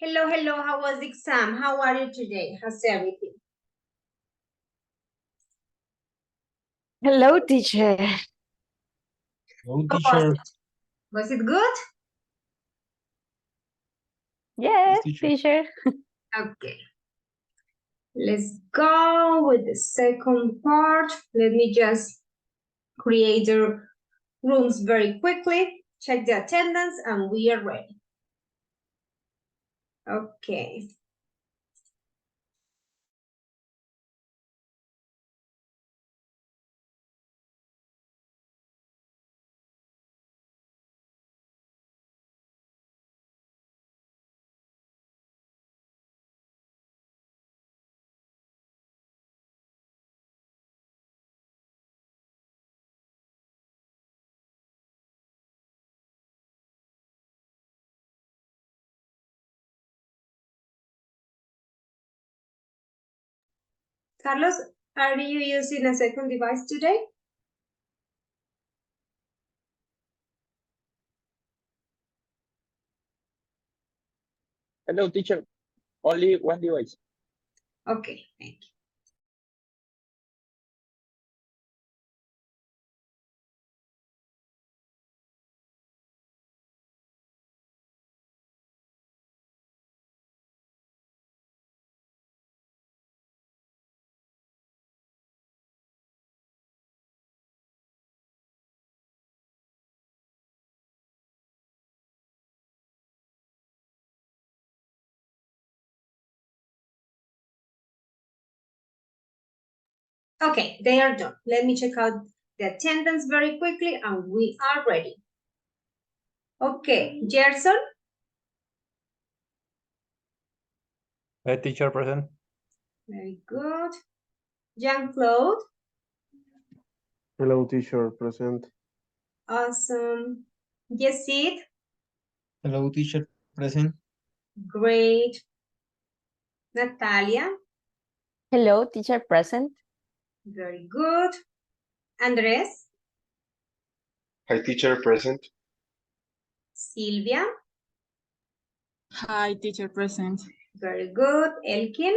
Hello, hello. How was the exam? How are you today? How's everything? Hello, teacher. Hello, How was teacher. it? Was it good? Yes, teacher. teacher. Okay. Let's go with the second part. Let me just create the rooms very quickly, check the attendance, and we are ready. Okay. Carlos, are you using a second device today? Hello, teacher. Only one device. Okay, thank you. Okay, they are done. Let me check out the attendance very quickly, and we are ready. Okay, Gerson. Hi, teacher, present. Very good. Jean-Claude. Hello, teacher, present. Awesome. Yesid. Hello, teacher, present. Great. Natalia. Hello, teacher present. Very good. Andres. Hi, teacher, present. Silvia. Hi, teacher present. Very good. Elkin.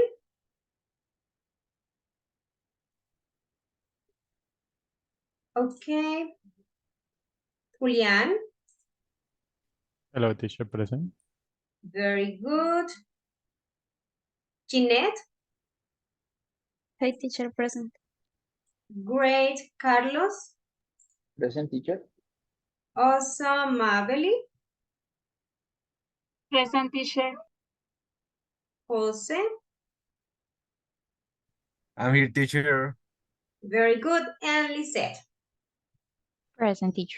Okay. Julian. Hello, teacher present. Very good. Jeanette. Hi, teacher present. Great. Carlos. Present, teacher. Awesome. Mabeli. Present, teacher. Jose. I'm here, teacher. Very good. And Lisette. Present, teacher.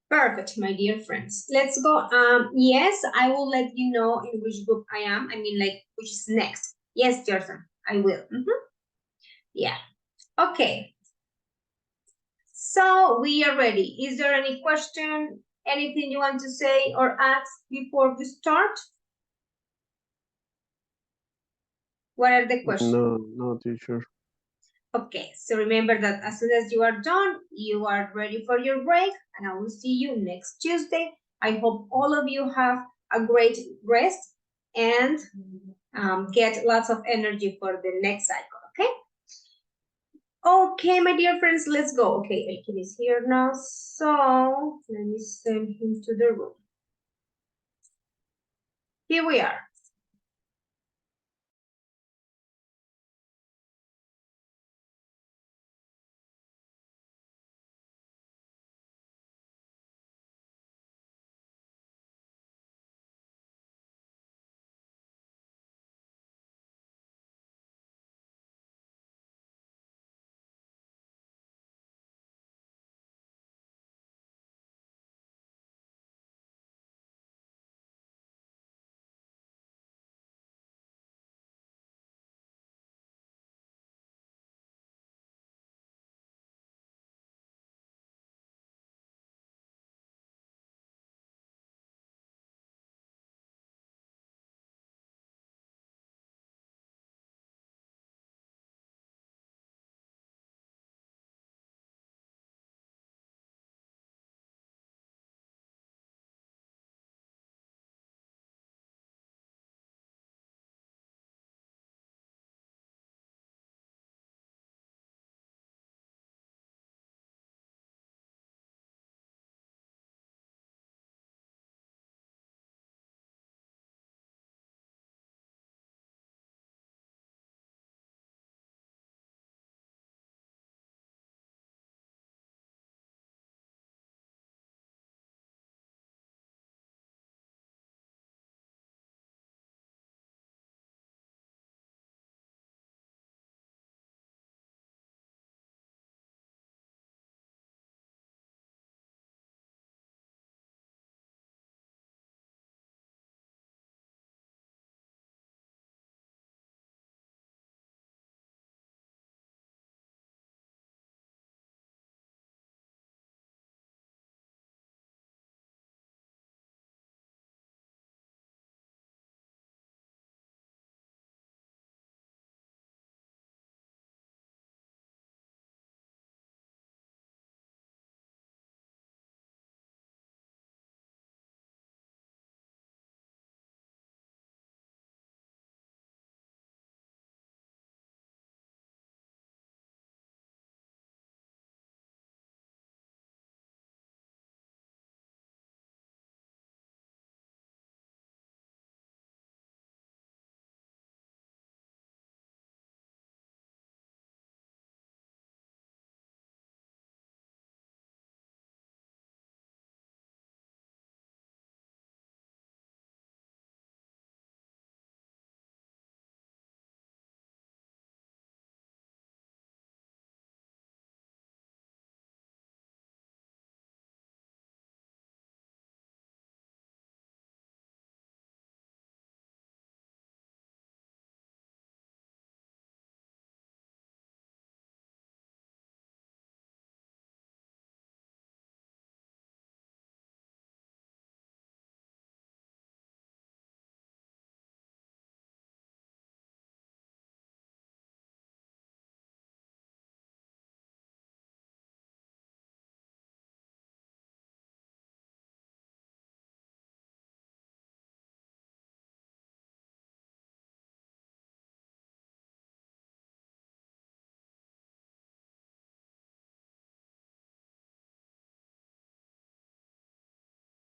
Perfect, my dear friends. Let's go. Yes, I will let you know in which group I am. I mean, like, which is next. Yes, Jordan, I will. Yeah. Okay. So we are ready. Is there any question, anything you want to say or ask before we start? What are the questions? No, teacher. Okay, so remember that as soon as you are done, you are ready for your break, and I will see you next Tuesday. I hope all of you have a great rest and get lots of energy for the next cycle, okay? Okay, my dear friends, let's go. Okay, Elkin is here now, so let me send him to the room. Here we are.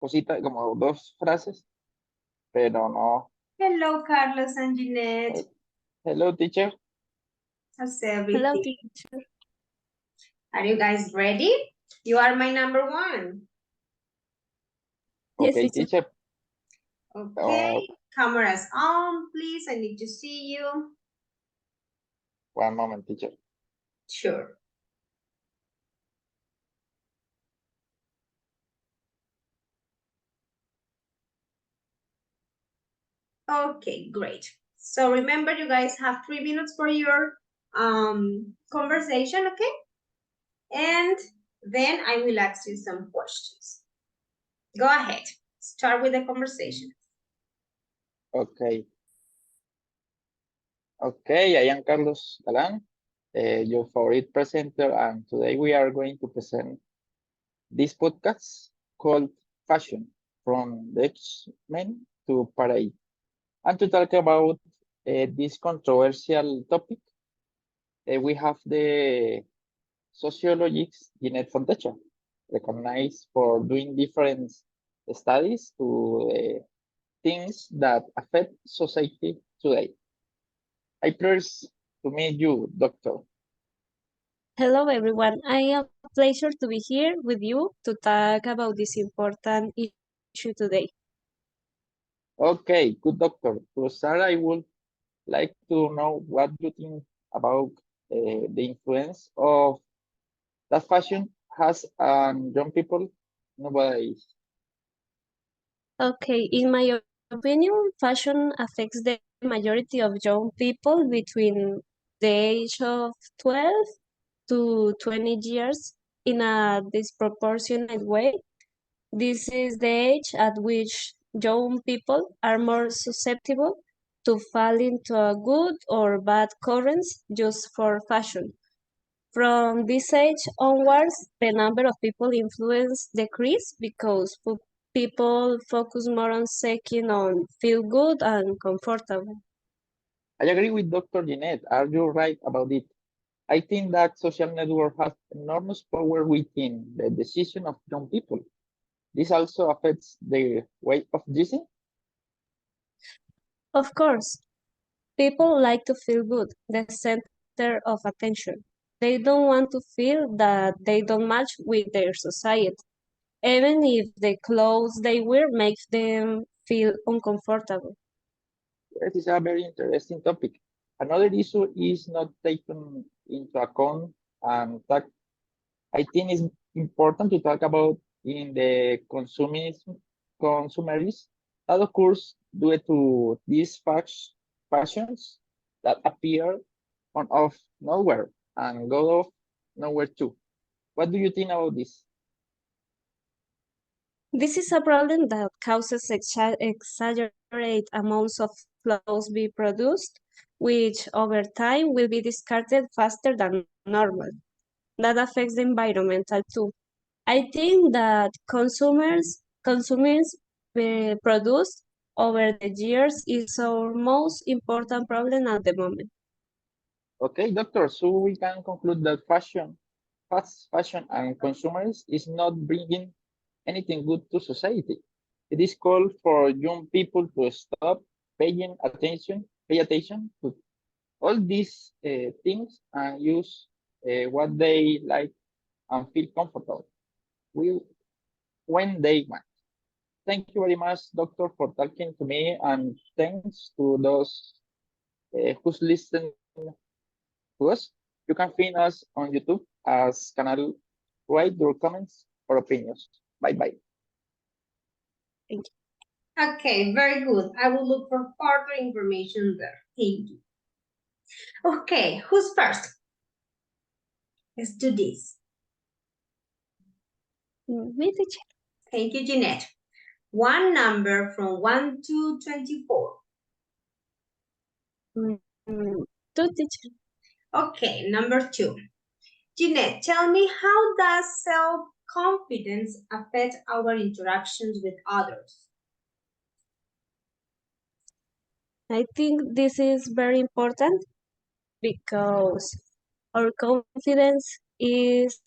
cositas, como dos frases, pero no. Hello, Carlos and Jeanette. Hello, teacher. How's Hello, everything? teacher. Are you guys ready? You are my number one. Yes, Okay, teacher. teacher. Okay, cameras on, please. I need to see you. One moment, teacher. Sure. Okay, great. So remember, you guys have 3 minutes for your conversation, okay? And then I will ask you some questions. Go ahead. Start with the conversation. Okay. Okay, I am Carlos Galan, your favorite presenter, and today we are going to present this podcast called Fashion from the X-Men to Parade. And to talk about this controversial topic, we have the sociologist Jeanette Fontecha, recognized for doing different studies to things that affect society today. I first to meet you, Doctor. Hello, everyone. I am a pleasure to be here with you to talk about this important issue today. Okay, good doctor. To start, I would like to know what you think about the influence of that fashion has on young people nowadays. Okay, in my opinion, fashion affects the majority of young people between the age of 12 to 20 years in a disproportionate way. This is the age at which young people are more susceptible to fall into a good or bad currents just for fashion. From this age onwards, the number of people influenced decrease because people focus more on seeking on feel good and comfortable. I agree with Dr. Jeanette. Are you right about it? I think that social network has enormous power within the decision of young people. This also affects their way of dressing. Of course, people like to feel good, the center of attention. They don't want to feel that they don't match with their society, even if the clothes they wear make them feel uncomfortable. It is a very interesting topic. Another issue is not taken into account, and that I think is important to talk about in the consumerism that occurs due to these fashions that appear on of nowhere and go off nowhere too. What do you think about this? This is a problem that causes exaggerate amounts of clothes be produced, which over time will be discarded faster than normal. That affects the environmental too. I think that consumers produce over the years is our most important problem at the moment. Okay, doctor, so we can conclude that fast fashion and consumers is not bringing anything good to society. It is called for young people to stop pay attention to all these things and use what they like and feel comfortable with when they want. Thank you very much, doctor, for talking to me, and thanks to those who's listening to us. You can find us on YouTube as Canal. Write your comments or opinions. Bye bye. Okay, very good. I will look for further information there. Thank you. Okay, who's first? Let's do this. Me, teacher. Thank you, Jeanette. One number from 1 to 24. Two, teacher. Okay, number 2. Jeanette, tell me, how does self-confidence affect our interactions with others? I think this is very important because our confidence is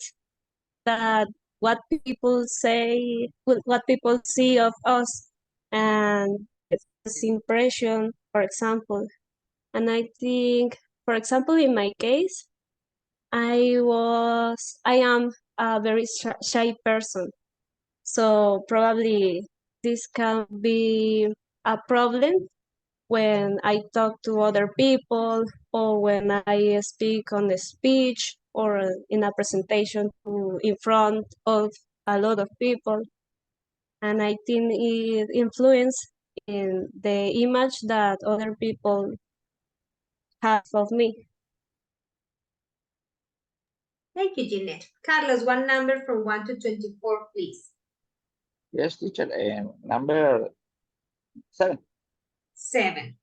that what people say, what people see of us, and this impression, for example. And I think, for example, in my case, I am a very shy person. So probably this can be a problem when I talk to other people or when I speak on a speech or in a presentation in front of a lot of people. And I think it influences in the image that other people have of me. Thank you, Jeanette. Carlos, one number from 1 to 24, please. Yes, teacher. Number 7. 7.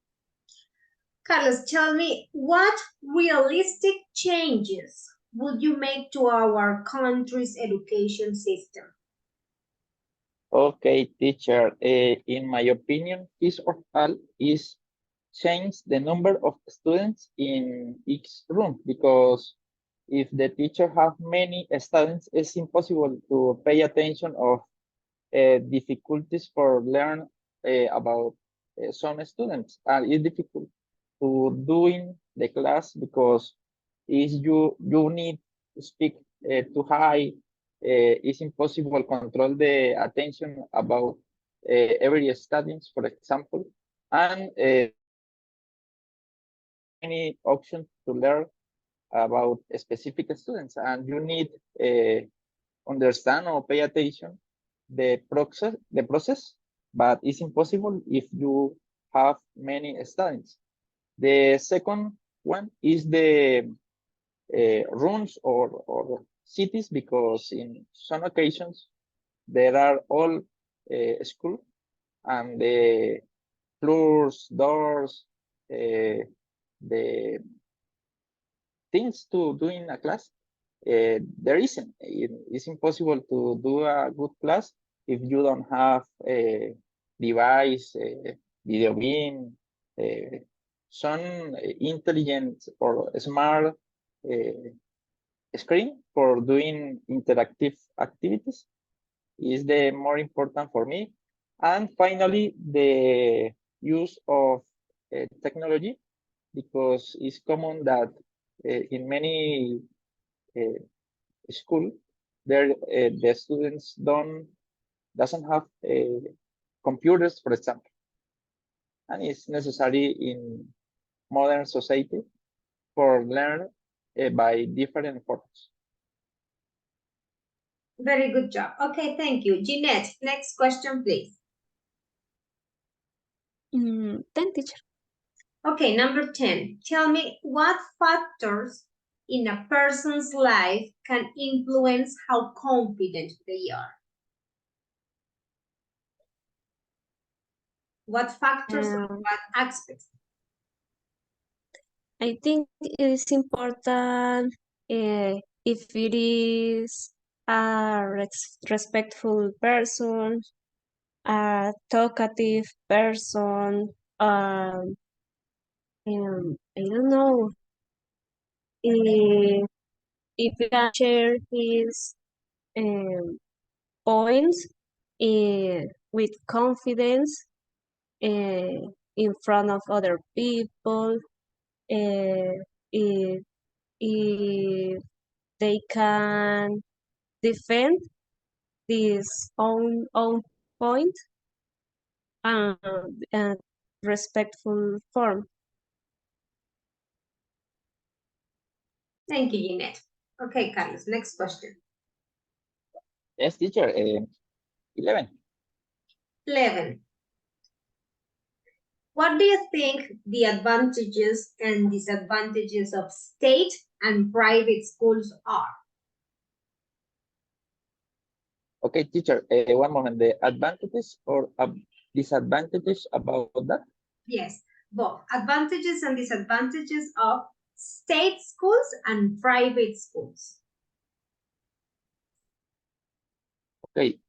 Carlos, tell me, what realistic changes would you make to our country's education system? Okay, teacher. In my opinion, first of all is change the number of students in each room, because if the teacher have many students, it's impossible to pay attention of difficulties for learn about some students, and it's difficult to doing the class because is you need to speak too high. It's impossible control the attention about every students, for example, and any option to learn about specific students, and you need understand or pay attention the process, but it's impossible if you have many students. The second one is the rooms or cities, because in some occasions there are all school, and the floors, doors, the things to do in a class, there isn't. It's impossible to do a good class if you don't have a device, a video beam, some intelligent or smart screen for doing interactive activities is the more important for me. And finally, the use of technology, because it's common that in many school there the students doesn't have computers, for example, and it's necessary in modern society for learn by different forms. Very good job. Okay, thank you. Jeanette, next question, please. 10, teacher. Okay, number 10. Tell me what factors in a person's life can influence how confident they are. What factors or what aspects? I think it is important if it is a respectful person, a talkative person, I don't know, if he can share his points with confidence in front of other people, if, if they can defend this own point and respectful form. Thank you, Jeanette. Okay, Carlos, next question. Yes, teacher. 11. 11. What do you think the advantages and disadvantages of state and private schools are? Okay, teacher. One moment. The advantages or disadvantages about that? Yes, both advantages and disadvantages of state schools and private schools. Okay.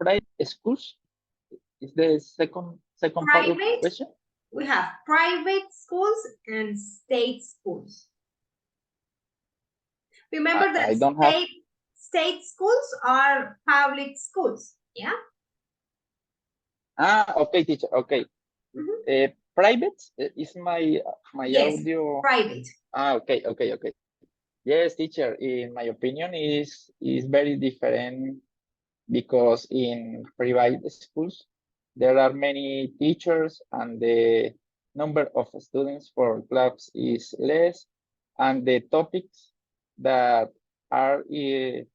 Private schools is the second part of the question. We have private schools and state schools. Remember that state schools are public schools, yeah? Okay, teacher. Okay. Mhm. Private is my Yes, audio. private. Okay. Yes, teacher. In my opinion, is very different because in private schools there are many teachers and the number of students for class is less, and the topics that are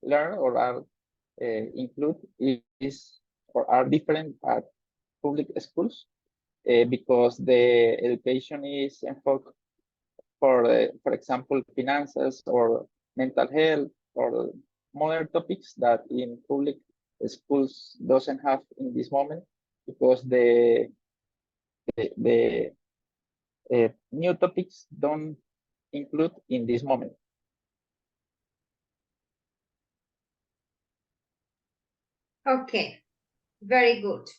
learned or are included is or are different at public schools because the education is focused for example, finances or mental health or modern topics that in public schools doesn't have in this moment because the new topics don't include in this moment. Okay, very good.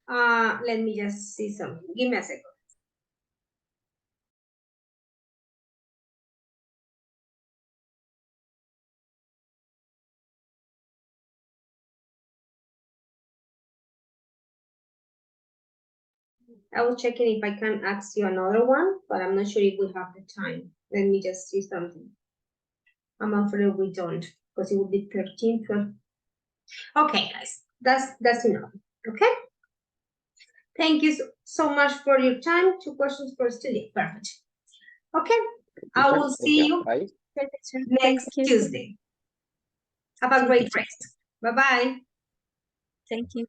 Let me just see something. Give me a second. I was checking if I can ask you another one, but I'm not sure if we have the time. Let me just see something. I'm afraid we don't, because it would be 13, 12. Okay, guys, that's enough. Okay. Thank you so much for your time. 2 questions per student. Perfect. Okay. I will Thank see you Bye. Thank next you. Tuesday. Have a See you, great teacher. rest. Bye-bye. Thank you.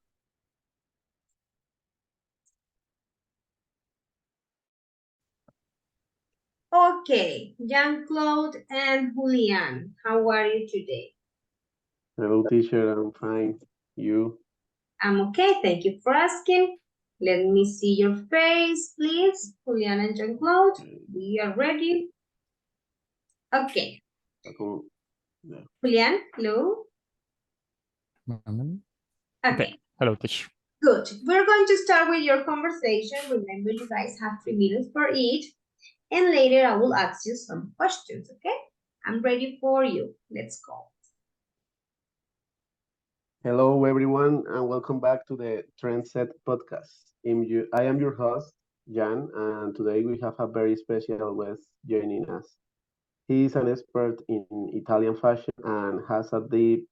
Okay, Jean-Claude and Julian, how are you today? Hello, teacher. I'm fine. You? I'm okay, thank you for asking. Let me see your face, please. Julian and Jean-Claude, we are ready. Okay, Ako- yeah. Julian, hello. Okay. Okay, Hello, teacher. good. We're going to start with your conversation. Remember, you guys have 3 minutes for each. And later I will ask you some questions, okay? I'm ready for you. Let's go. Hello, everyone, and welcome back to the Trendset podcast. I am your host, Jan, and today we have a very special guest joining us. He is an expert in Italian fashion and has a deep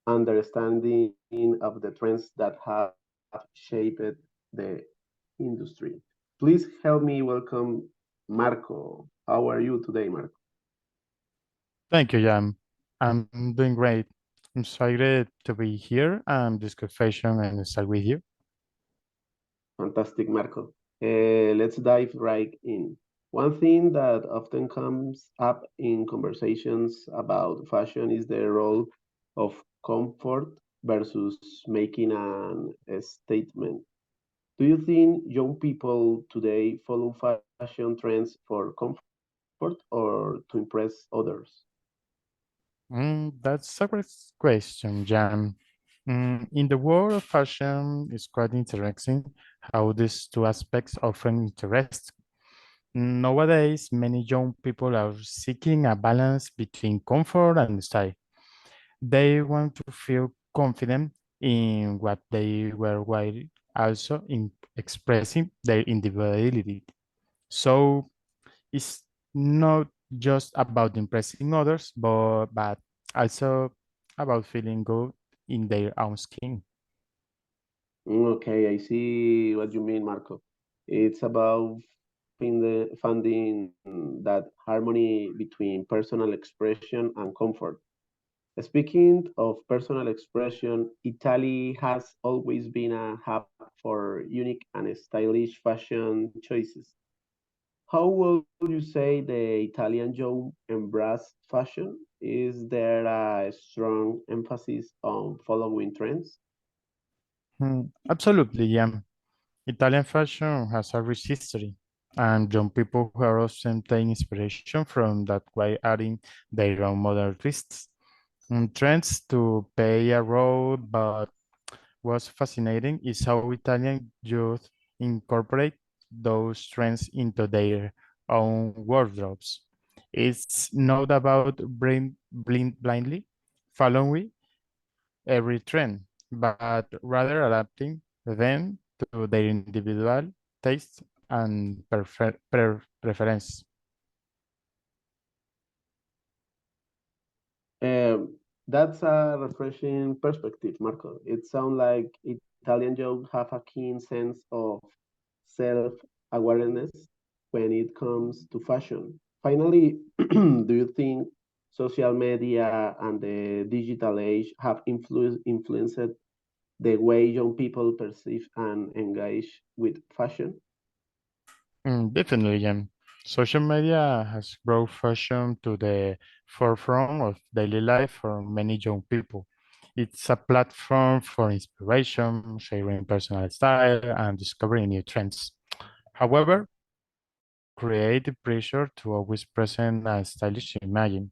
understanding of the trends that have shaped the industry. Please help me welcome Marco. How are you today, Marco? Thank you, Jan. I'm doing great. I'm excited to be here and discuss fashion and start with you. Fantastic, Marco. Let's dive right in. One thing that often comes up in conversations about fashion is the role of comfort versus making a statement. Do you think young people today follow fashion trends for comfort or to impress others? That's a great question, Jan. In the world of fashion, it's quite interesting how these two aspects often interact. Nowadays, many young people are seeking a balance between comfort and style. They want to feel confident in what they wear while also in expressing their individuality. So it's not just about impressing others, but also about feeling good in their own skin. Okay, I see what you mean, Marco. It's about finding that harmony between personal expression and comfort. Speaking of personal expression, Italy has always been a hub for unique and stylish fashion choices. How would you say the Italian job embrace fashion? Is there a strong emphasis on following trends? Absolutely, yeah. Italian fashion has a rich history, and young people who are often taking inspiration from that while adding their own modern twists. Trends to play a role, but what's fascinating is how Italian youth incorporate those trends into their own wardrobes. It's not about blindly following every trend, but rather adapting them to their individual tastes and preference. That's a refreshing perspective, Marco. It sounds like Italian jokes have a keen sense of self-awareness when it comes to fashion. Finally, do you think social media and the digital age have influenced the way young people perceive and engage with fashion? Definitely, Jen. Social media has brought fashion to the forefront of daily life for many young people. It's a platform for inspiration, sharing personal style, and discovering new trends. However, creative pressure to always present a stylish image.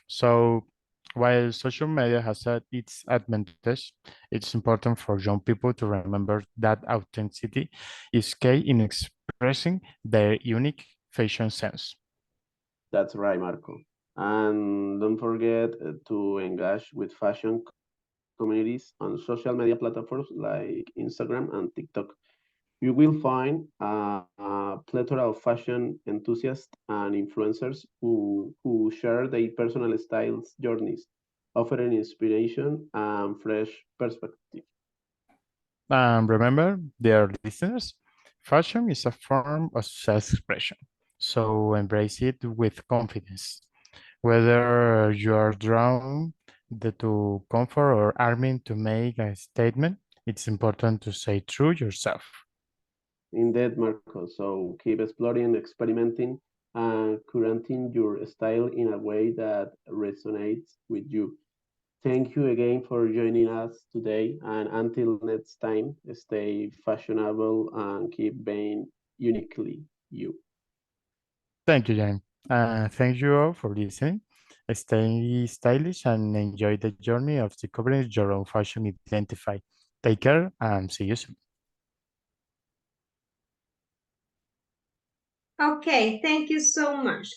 So, while social media has had its advantage, it's important for young people to remember that authenticity is key in expressing their unique fashion sense. That's right, Marco. And don't forget to engage with fashion communities on social media platforms like Instagram and TikTok. You will find a plethora of fashion enthusiasts and influencers who share their personal styles journeys, offering inspiration and fresh perspective. Remember, dear listeners, fashion is a form of self-expression. So embrace it with confidence. Whether you are drawn to comfort or arming to make a statement, it's important to stay true yourself. Indeed, Marco. So keep exploring, experimenting, and curating your style in a way that resonates with you. Thank you again for joining us today. And until next time, stay fashionable and keep being uniquely you. Thank you, Jan. Thank you all for listening. Stay stylish and enjoy the journey of discovering your own fashion identify. Take care and see you soon. Okay, thank you so much.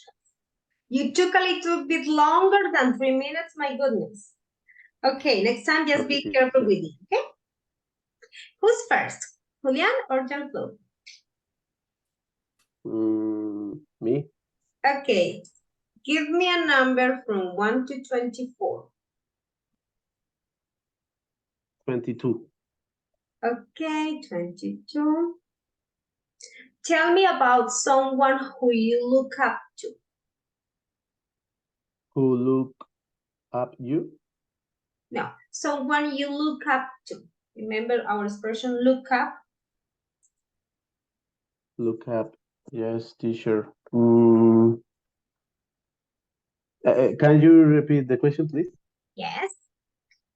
You took a little bit longer than 3 minutes, my goodness. Okay, next time just be Okay, careful teacher. with it, okay? Who's first, Julian or Jean-Claude? Me, Okay, give me a number from 1 to 24. 22. Okay, 22. Tell me about someone who you look up to. Who look up you? No, someone you look up to. Remember our expression look up? Look up. Yes, teacher. Can you repeat the question, please? Yes.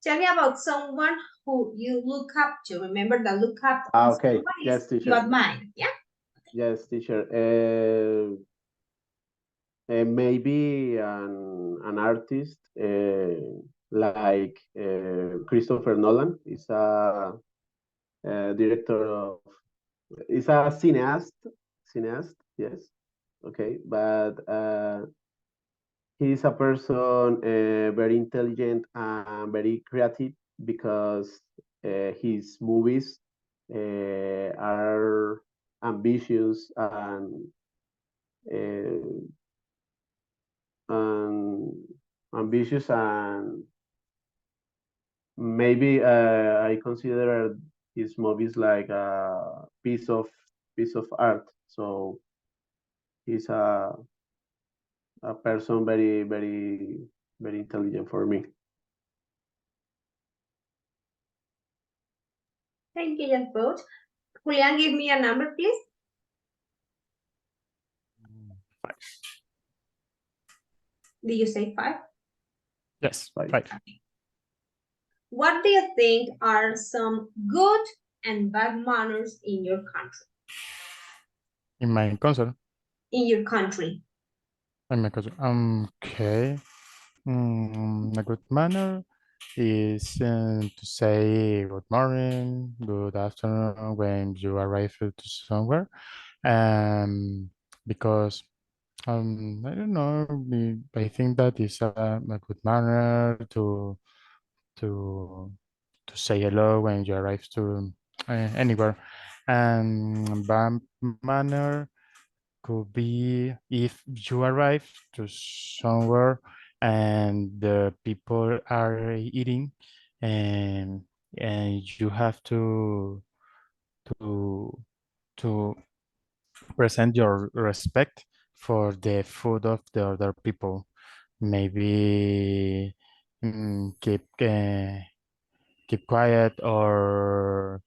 Tell me about someone who you look up to. Remember that look up Okay. someone is Yes, you teacher. admire, yeah? Yes, teacher. Maybe an artist like Christopher Nolan is a director of, is a cineast, yes, okay, but he's a person very intelligent and very creative because his movies are ambitious uh, and ambitious and maybe I consider his movies like a piece of art. So he's a person very intelligent for me. Thank you, just both. Julian, give me a number, please. 5. Did you say 5? Yes, Right. 5. What do you think are some good and bad manners in your country? In my console. In your country. In my console. Okay. A good manner is to say good morning, good afternoon when you arrive to somewhere. Because I don't know, I think that is a good manner to to say hello when you arrive to anywhere. And bad manner could be if you arrive to somewhere and the people are eating, and you have to to present your respect for the food of the other people. Maybe keep quiet, or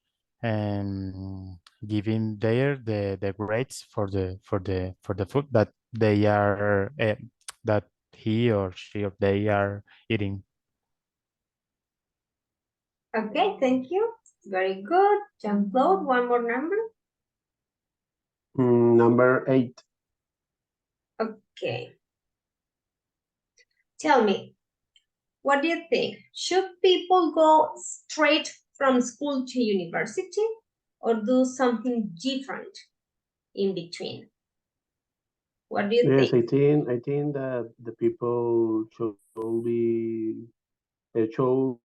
giving the grades for the food that they are that he or she or they are eating. Okay, thank you. Very good. Jean-Claude, one more number. Number 8. Okay. Tell me, what do you think? Should people go straight from school to university or do something different in between? What do you Yes, think? I think that the people should be should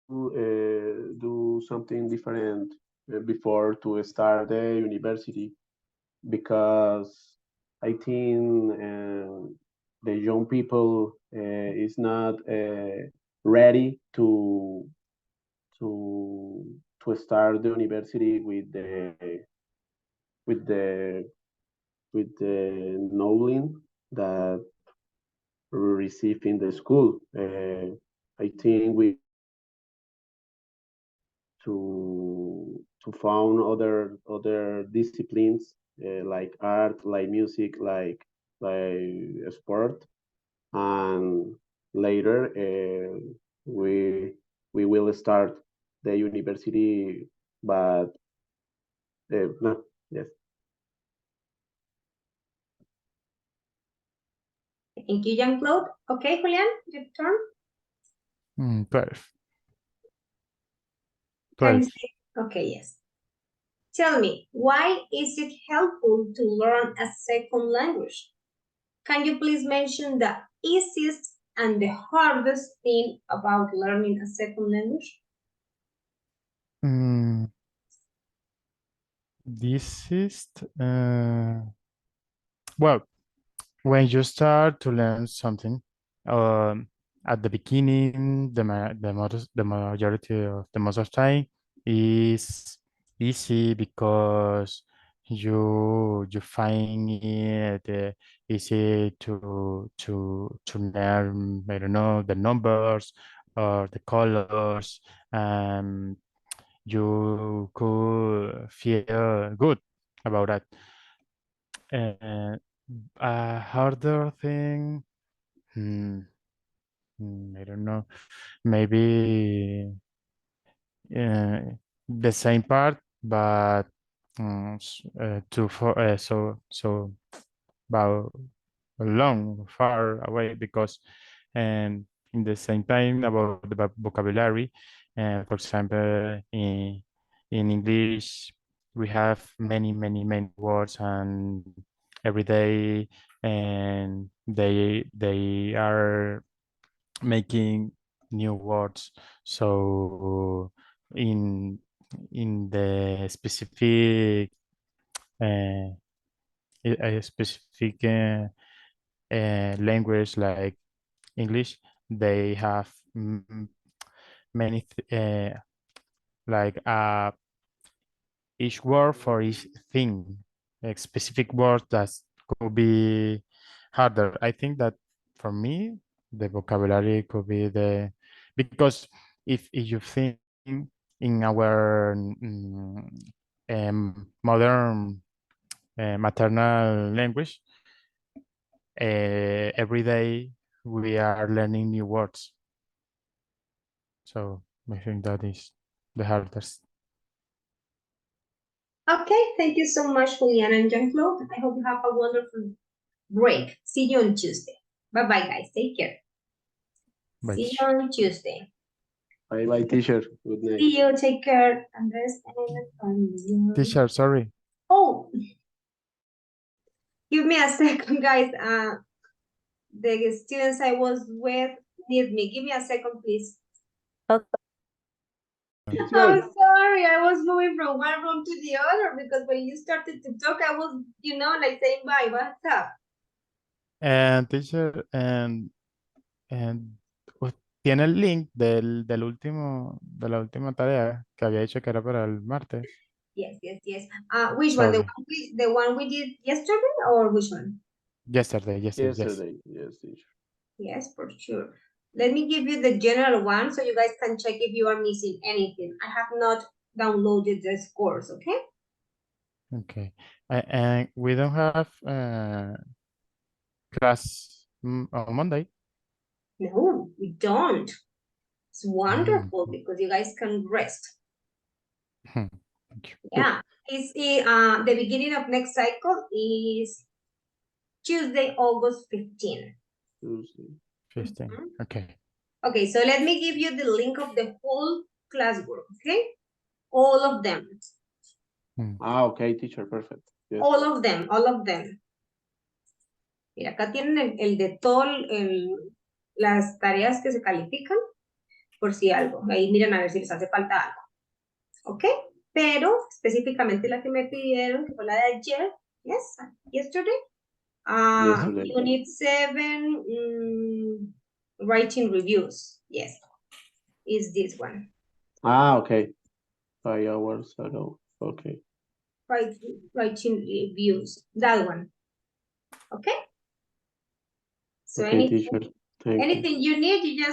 do something different before to start the university, because I think the young people is not ready to to start the university with the with the knowing that receive in the school. I think we to found other disciplines like art, like music, like sport, and later we will start the university. But no, yes. Thank you, Jean-Claude. Okay, Julian, your turn. 12. Can you 12. say? Okay, yes. Tell me, why is it helpful to learn a second language? Can you please mention the easiest and the hardest thing about learning a second language? This is well, when you start to learn something, um, at the beginning, the majority of the most of time is easy because you find it easy to learn, I don't know, the numbers or the colors. You could feel good about that. Uh, a harder thing, I don't know, maybe the same part, but so about long, far away, because in the same time about the vocabulary. For example, in English, we have many words, and every day, and they are making new words. So in the specific uh, a specific language like English, they have many like each word for each thing, like specific words that could be harder. I think that for me, the vocabulary could be because if you think in our modern maternal language, every day we are learning new words. So I think that is the hardest. Okay, thank you so much, Juliana and Jean-Claude. I hope you have a wonderful break. See you on Tuesday. Bye-bye, guys. Take care. Bye, See you teacher. on Tuesday. Bye bye, teacher. Good night. See you. Take care. Andres and Teacher, sorry. Oh, give me a second, guys. The students I was with need me. Give me a second, please. Okay. It's I'm right. sorry, I was moving from one room to the other because when you started to talk, I was, like saying bye, what's up? And teacher, tiene el link de la última tarea que había dicho que era para el martes. Yes. Which one? Sorry. The one we did yesterday or which one? Yesterday, yes. Yesterday, yes, teacher. Yes, for sure. Let me give you the general one so you guys can check if you are missing anything. I have not downloaded the scores, okay? Okay. And we don't have class on Monday. No, we don't. It's wonderful because you guys can rest. Thank you. Yeah, it's the beginning of next cycle is Tuesday, August 15. Tuesday. 15. Okay. Okay, so let me give you the link of the whole class group, okay? All of them. Okay, teacher, perfect. Yes. All of them. Mira, acá tienen el de todo las tareas que se califican, por si algo. Ahí miren a ver si les hace falta algo. ¿Ok? Pero específicamente la que me pidieron, que fue la de ayer, yes, yesterday. Yesterday. Unit 7, writing reviews. Yes, is this one. Okay. 5 hours ago. Okay. Writing reviews, that one. Okay? So Okay, teacher. Thank anything you need, you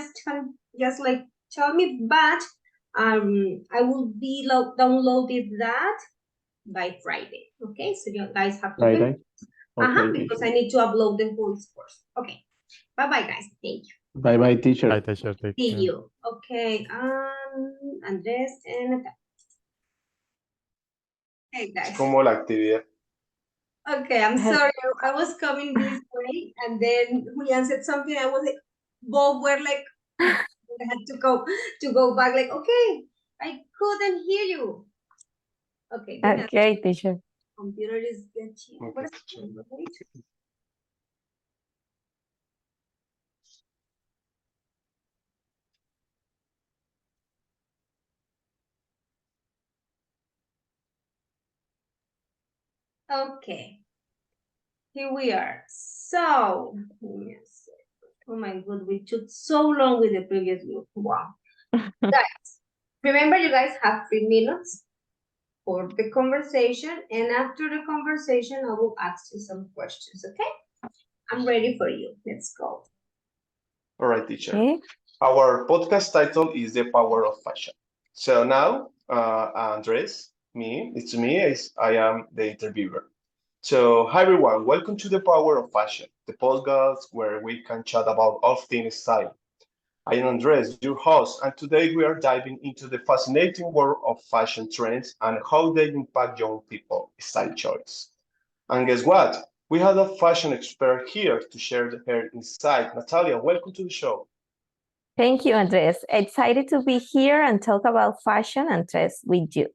just like tell me, but I will be downloaded that by Friday. Okay, so you guys have to wait. Friday. Okay, Because teacher. I need to upload the whole scores. Okay. Bye guys. Thank you. Bye, teacher. Bye, teacher. Take See care. you. Okay. Andres and Natalia. Hey guys. Como la actividad. Okay, I'm sorry. I was coming this way, and then Julian said something. I was like, both were like, I had to go back. Like, okay, I couldn't hear you. Okay. give me a Okay, teacher. computer is glitchy. Okay, What is teacher. happening? Wait. Okay. Here we are. So, yes. Oh my God, we took so long with the previous group. Wow. Guys, remember you guys have 3 minutes for the conversation, and after the conversation, I will ask you some questions, okay? I'm ready for you. Let's go. All right, teacher. Okay. Our podcast title is The Power of Fashion. So now, Andres, I am the interviewer. So, hi everyone, welcome to The Power of Fashion, the podcast where we can chat about all things style. I am Andres, your host, and today we are diving into the fascinating world of fashion trends and how they impact young people style choice. And guess what? We have a fashion expert here to share her insight. Natalia, welcome to the show. Thank you, Andres. Excited to be here and talk about fashion and dress with you.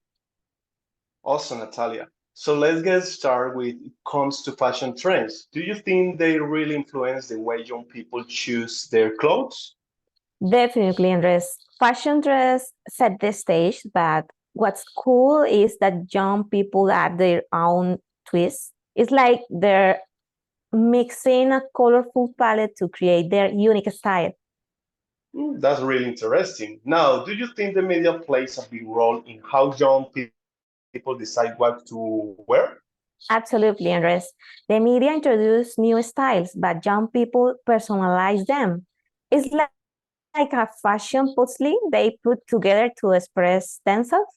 Awesome, Natalia. So let's get started with it comes to fashion trends. Do you think they really influence the way young people choose their clothes? Definitely, Andres. Fashion dress set the stage, but what's cool is that young people add their own twist. It's like they're mixing a colorful palette to create their unique style. That's really interesting. Now, do you think the media plays a big role in how young people decide what to wear? Absolutely, Andres. The media introduce new styles, but young people personalize them. It's like a fashion puzzle they put together to express themselves.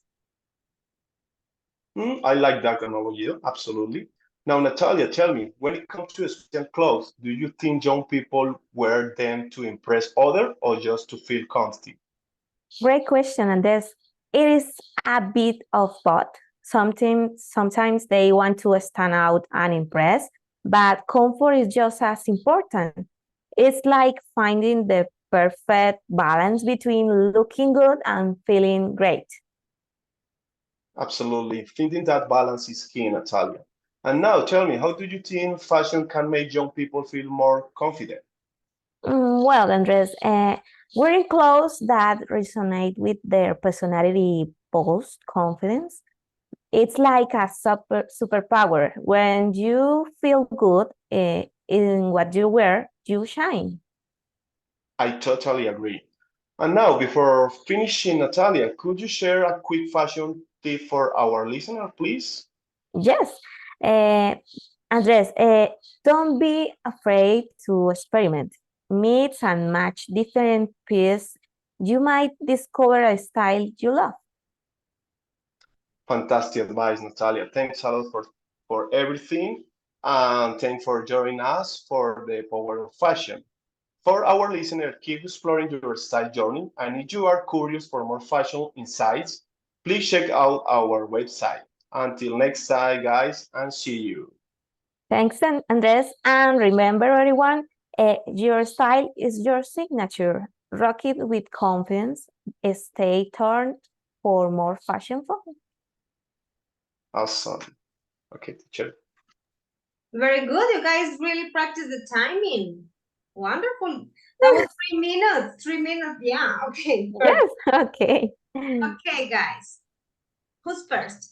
I like that analogy, absolutely. Now, Natalia, tell me, when it comes to special clothes, do you think young people wear them to impress others or just to feel comfy? Great question, and it is a bit of both. Sometimes they want to stand out and impress, but comfort is just as important. It's like finding the perfect balance between looking good and feeling great. Absolutely. Thinking that balance is key, Natalia. And now tell me, how do you think fashion can make young people feel more confident? Well, Andres, Wearing clothes that resonate with their personality boost confidence. It's like a superpower. When you feel good in what you wear, you shine. I totally agree. And now, before finishing, Natalia, could you share a quick fashion tip for our listener, please? Yes. Uh, Andres, don't be afraid to experiment. Mix and match different pieces. You might discover a style you love. Fantastic advice, Natalia. Thanks a lot for everything. And thanks for joining us for the power of fashion. For our listener, keep exploring your style journey. And if you are curious for more fashion insights, please check out our website. Until next time, guys, and see you. Thanks, Andres. And remember, everyone, your style is your signature. Rock it with confidence. Stay tuned for more fashion fun. Awesome. Okay, teacher. Very good. You guys really practice the timing. Wonderful. That was 3 minutes. 3 minutes. Yeah. Okay. Yes, Perfect. okay. Okay, guys. Who's first?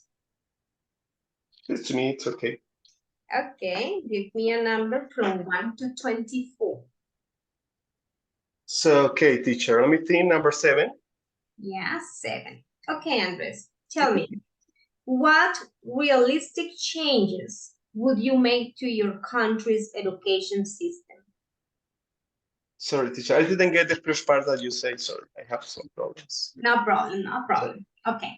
It's me, it's okay. Okay. Give me a number from 1 to 24. So, okay, teacher, let me think number 7. Yeah, 7. Okay, Andres. Tell me, what realistic changes would you make to your country's education system? Sorry, teacher, I didn't get the first part that you said. Sorry, I have some problems. No problem, no problem. Okay.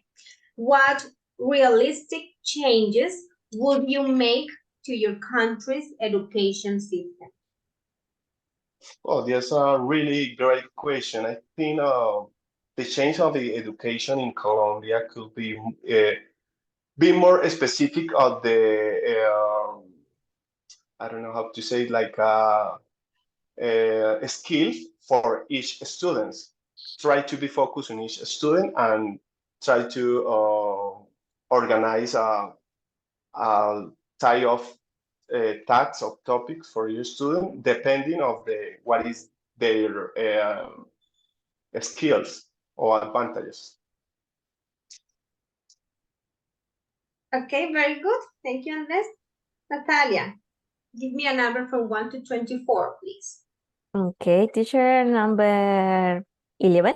What realistic changes would you make to your country's education system? Oh, that's a really great question. I think the change of the education in Colombia could be more specific of the I don't know how to say it, like skills for each student. Try to be focused on each student and try to organize a type of tags of topics for your student depending of the what is their skills or advantages. Okay, very good. Thank you, Andres. Natalia, give me a number from 1 to 24, please. Okay, teacher, number 11.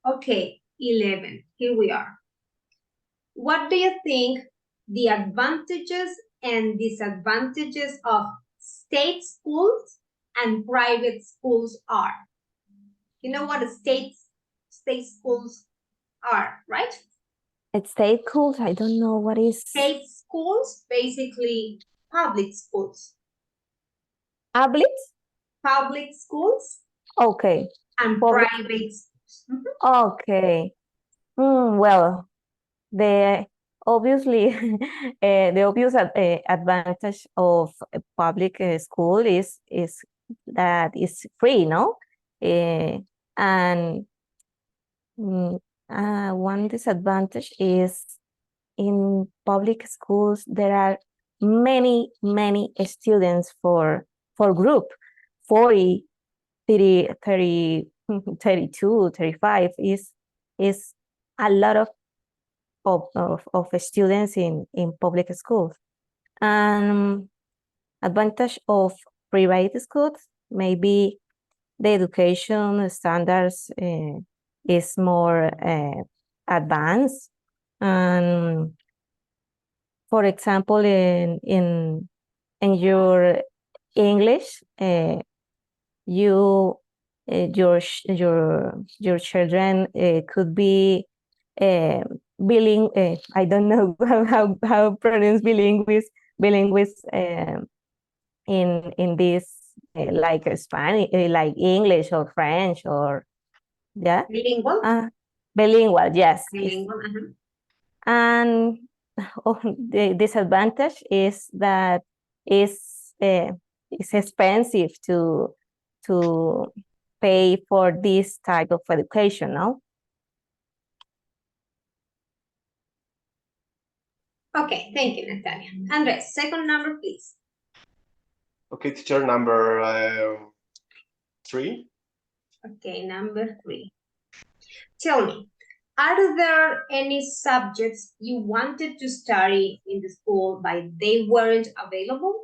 Okay, 11. Here we are. What do you think the advantages and disadvantages of state schools and private schools are? You know what state schools are, right? It's state schools. I don't know what is. State schools, basically public schools. Public? Public schools Okay. and Public. private schools. Okay. Well, the obviously the obvious advantage of a public school is that it's free, no? And one disadvantage is in public schools there are many students for group 40 30 32 35 is a lot of students in public schools. And advantage of private schools, maybe the education standards is more advanced. And for example, in your English, you your children could be bilingual. I don't know how pronounce bilingual in this like Spanish, like English or French or yeah. Bilingual? Bilingual, yes. Bilingual, And the disadvantage is that it's expensive to pay for this type of education, no? Okay, thank you, Natalia. Andres, second number, please. Okay, teacher, number 3. Okay, number 3. Tell me, are there any subjects you wanted to study in the school but they weren't available?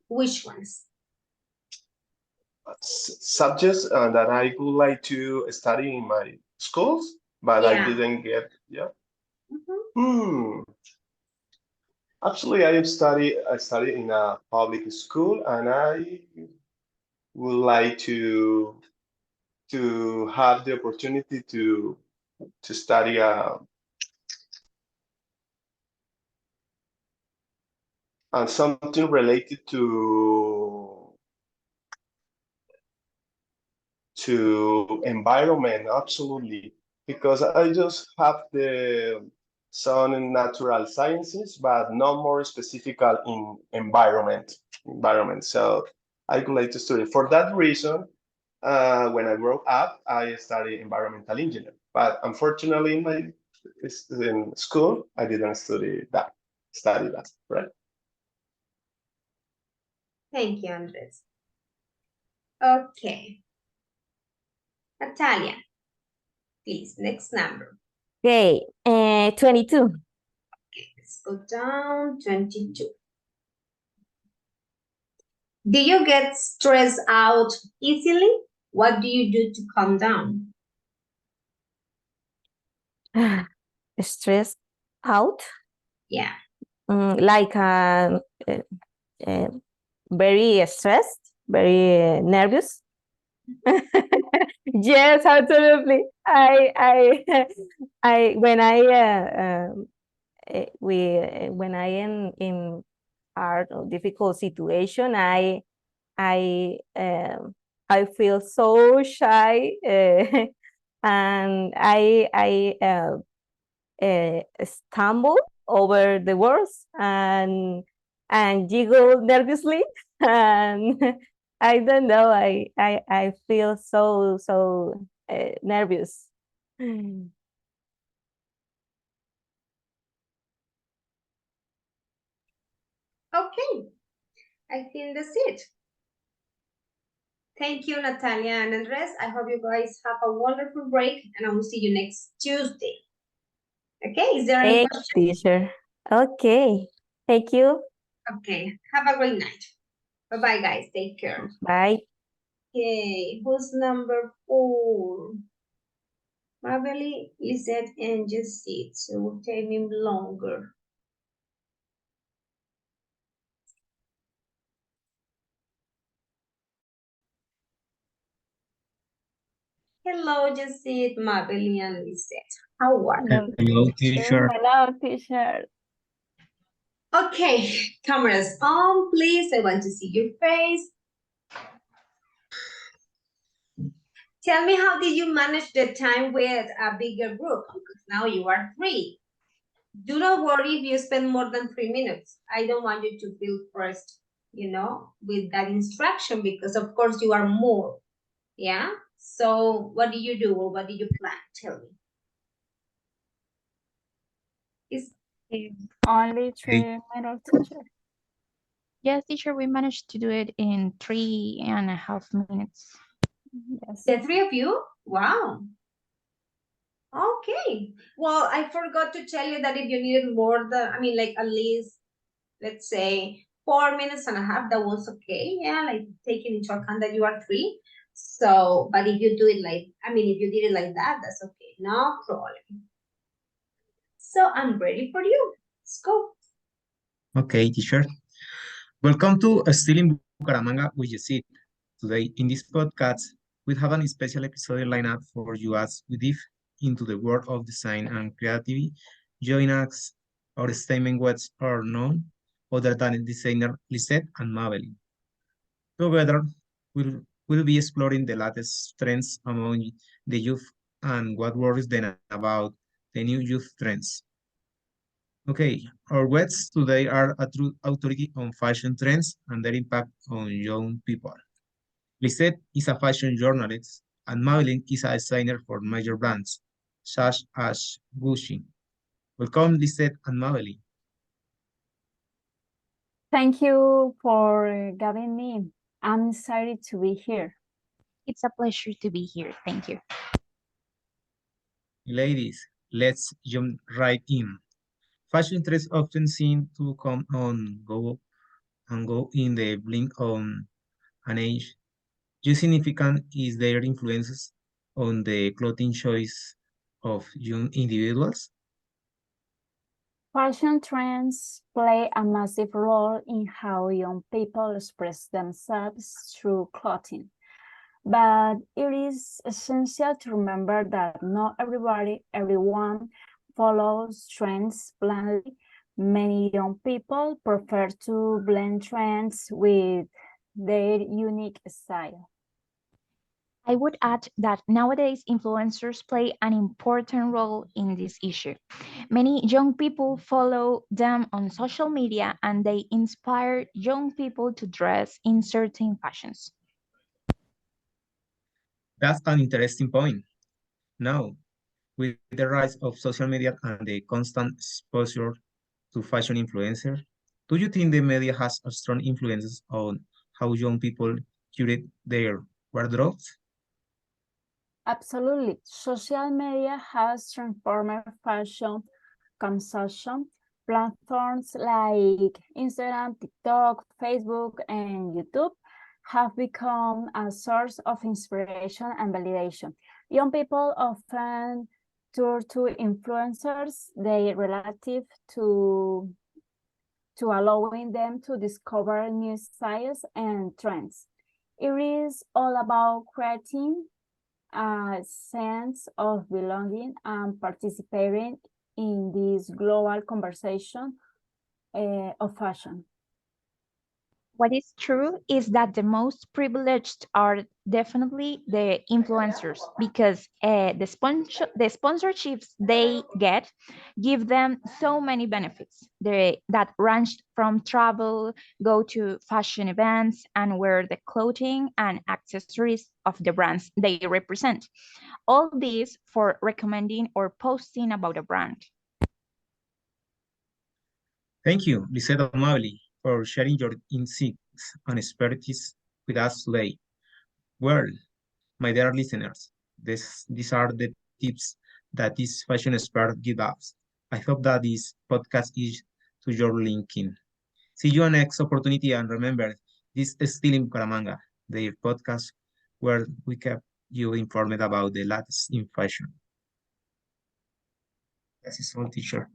Which ones? Subjects that I would like to study in my schools, but I Yeah. didn't get. Yeah. Mhm. Actually, I study in a public school, and I would like to have the opportunity to study something related to environment. Absolutely, because I just have some natural sciences, but no more specific in environment. So I would like to study. For that reason, when I grew up, I studied environmental engineer. But unfortunately, in school, I didn't study that. Right? Thank you, Andres. Okay. Natalia, please, next number. Okay, 22. Let's go down, 22. Do you get stressed out easily? What do you do to calm down? Stressed out, Yeah. like very stressed, very nervous. Yes, absolutely. I when I when I am in hard or difficult situation, I I feel so shy, and I stumble over the words and jiggle nervously, and I don't know. I feel so nervous. Okay. I think that's it. Thank you, Natalia and Andres. I hope you guys have a wonderful break, and I will see you next Tuesday. Okay, is there any Thank question? teacher. Okay. Thank you. Okay, have a great night. Bye-bye, guys. Take care. Bye. Okay, who's number 4? Mabeli, Lisette, and Jessit. So it will take me longer. Hello, Jessit, Mabeli, and Lisette. How are you? Hello, teacher. Hello, teacher. Okay, cameras on, please. I want to see your face. Tell me, how did you manage the time with a bigger group? Because now you are 3. Do not worry if you spend more than 3 minutes. I don't want you to feel first, with that instruction, because of course you are more. Yeah? So what do you do, or what do you plan? Tell me. Only Okay. 3 minutes, teacher. Yes, teacher, we managed to do it in 3.5 minutes. Yes. The 3 of you? Wow. Okay. Well, I forgot to tell you that if you needed more than, like at least, let's say 4.5 minutes, that was okay. Yeah, like taking into account that you are 3. So, but if you do it if you did it like that, that's okay. No problem. So I'm ready for you. Let's go. Okay, teacher. Welcome to Still in Bucaramanga with Yesid. Today, in this podcast, we have a special episode lined up for you as we dive into the world of design and creativity. Join us, our statement words are known other than designer Lisette and Madeline. Together, we'll be exploring the latest trends among the youth and what worries them about the new youth trends. Okay, our guests today are a true authority on fashion trends and their impact on young people. Lisette is a fashion journalist, and Madeline is a designer for major brands, such as Gucci. Welcome, Lisette and Madeline. Thank you for having me. I'm excited to be here. It's a pleasure to be here. Thank you. Ladies, let's jump right in. Fashion trends often seem to come on go in the blink of an age. How significant is their influences on the clothing choice of young individuals? Fashion trends play a massive role in how young people express themselves through clothing. But it is essential to remember that not everyone follows trends blindly. Many young people prefer to blend trends with their unique style. I would add that nowadays influencers play an important role in this issue. Many young people follow them on social media and they inspire young people to dress in certain fashions. That's an interesting point. Now, with the rise of social media and the constant exposure to fashion influencers, do you think the media has a strong influences on how young people curate their wardrobes? Absolutely. Social media has transformed fashion consumption. Platforms like Instagram, TikTok, Facebook, and YouTube have become a source of inspiration and validation. Young people often turn to influencers they relative to allowing them to discover new styles and trends. It is all about creating a sense of belonging and participating in this global conversation of fashion. What is true is that the most privileged are definitely the influencers because the sponsorships they get give them so many benefits that range from travel, go to fashion events, and wear the clothing and accessories of the brands they represent. All this for recommending or posting about a brand. Thank you, Lisette Amabile, for sharing your insights and expertise with us today. Well, my dear listeners, these are the tips that this fashion expert give us. I hope that this podcast is to your linking. See you on next opportunity and remember, this is still in Bucaramanga, the podcast where we kept you informed about the latest in fashion. That is all, teacher.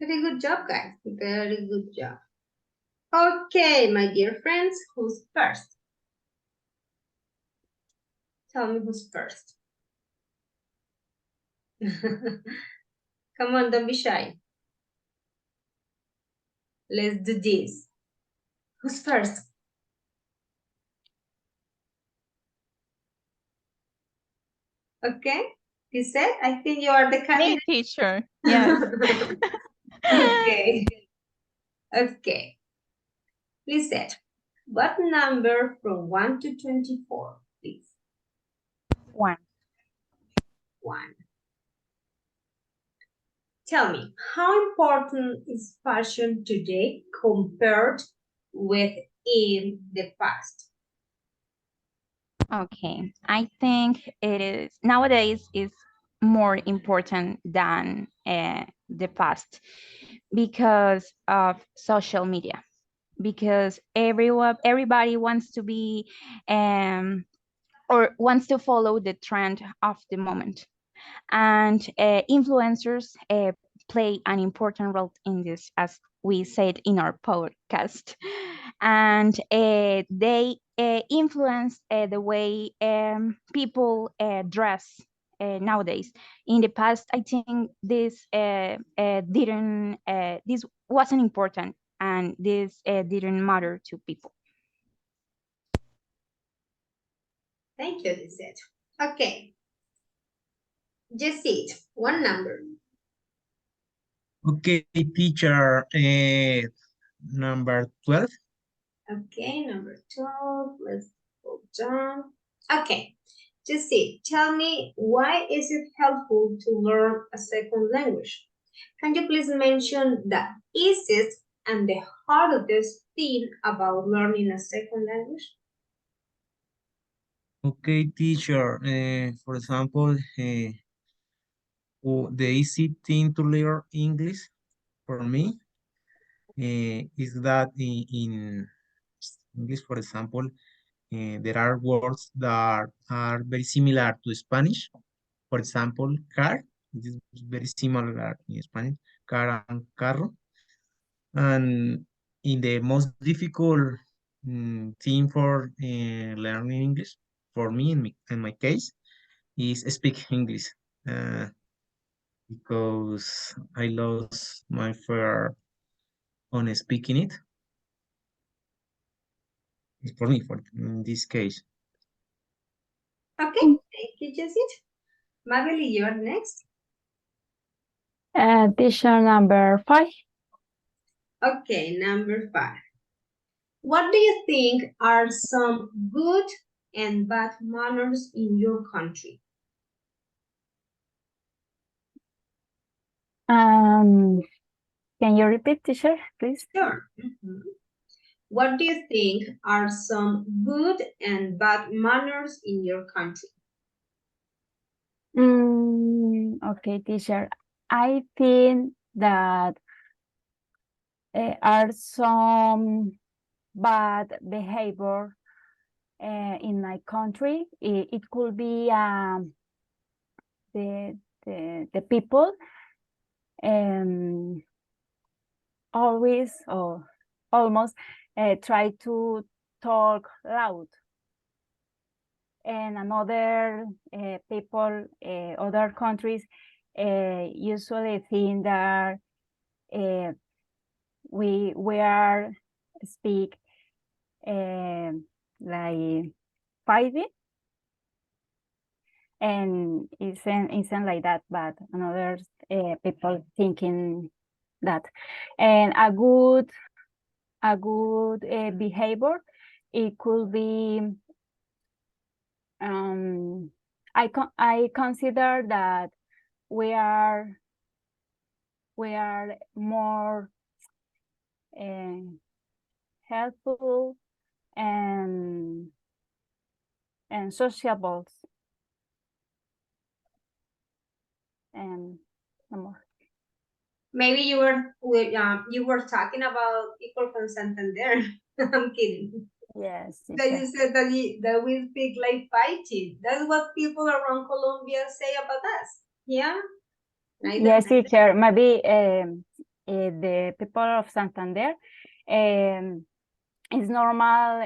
Very good job, guys. Very good job. Okay, my dear friends, who's first? Tell me who's first. Come on, don't be shy. Let's do this. Who's first? Okay, you said, I think you are the Me, candidate. teacher. Yes. Okay, okay. Lisette, what number from 1 to 24, please? 1. 1. Tell me, how important is fashion today compared with in the past? Okay, I think it is nowadays is more important than the past because of social media. Because everybody wants to be or wants to follow the trend of the moment, and influencers play an important role in this, as we said in our podcast, and they influence the way people dress nowadays. In the past, I think this wasn't important, and this didn't matter to people. Thank you, Lisette. Okay, just it, one number. Okay, teacher, number 12. Okay, number 12, let's go down. Okay, just see, tell me, why is it helpful to learn a second language? Can you please mention the easiest and the hardest thing about learning a second language? Okay, teacher. For example, the easy thing to learn English for me is that in English, for example, there are words that are very similar to Spanish. For example, car, it is very similar in Spanish, car and carro. And in the most difficult thing for learning English, for me, in my case, is speak English. Uh, because I lost my fear on speaking it. For me, for in this case. Okay, thank you, Jessit. Mabel, you're next. Teacher number 5. Okay, number 5. What do you think are some good and bad manners in your country? Can you repeat, teacher, please? Sure. What do you think are some good and bad manners in your country? Okay, teacher. I think that are some bad behavior in my country. It could be the people always or almost try to talk loud, and another people, other countries usually think that we are speak like fighting, and isn't like that, but another people thinking that. And a good behavior, it could be I consider that we are more helpful and sociable, and no more. Maybe you were talking about people from Santander. I'm kidding. Yes, That you said that we speak like fighting. That's what people around Colombia say about us. Yeah. Yes, teacher. Maybe the people of Santander, it's normal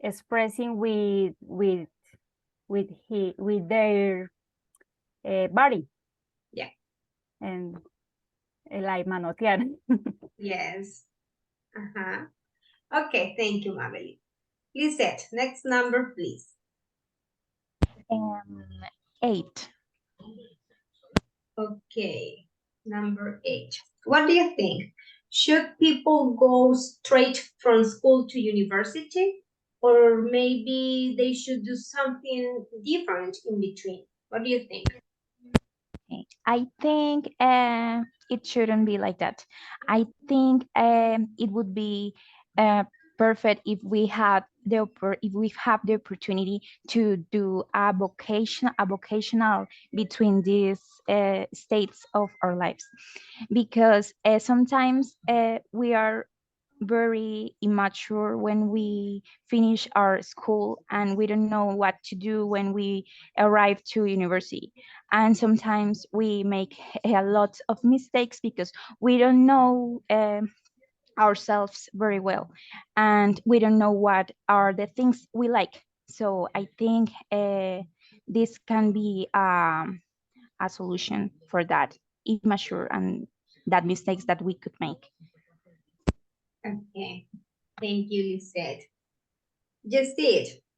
expressing with their body. Yeah. And like manotear. Yes. Okay, thank you, Mabel. Lisette, next number, please. 8. Okay, number 8. What do you think? Should people go straight from school to university? Or maybe they should do something different in between? What do you think? I think it shouldn't be like that. I think it would be perfect if we had if we have the opportunity to do a vocational between these states of our lives, because sometimes we are very immature when we finish our school and we don't know what to do when we arrive to university, and sometimes we make a lot of mistakes because we don't know ourselves very well, and we don't know what are the things we like. So I think this can be a solution for that immature and that mistakes that we could make. Okay, thank you, Lisette. Just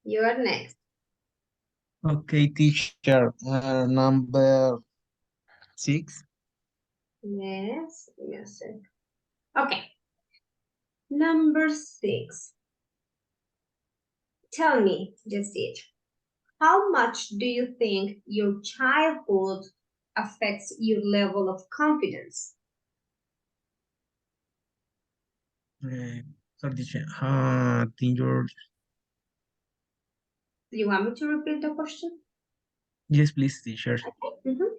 you are next. Okay, teacher. Number 6. Yes, yes. Okay, number 6. Tell me, just how much do you think your childhood affects your level of confidence? Sorry, teacher. Think your Do you want me to repeat the question? Yes, please, teacher. Mhm.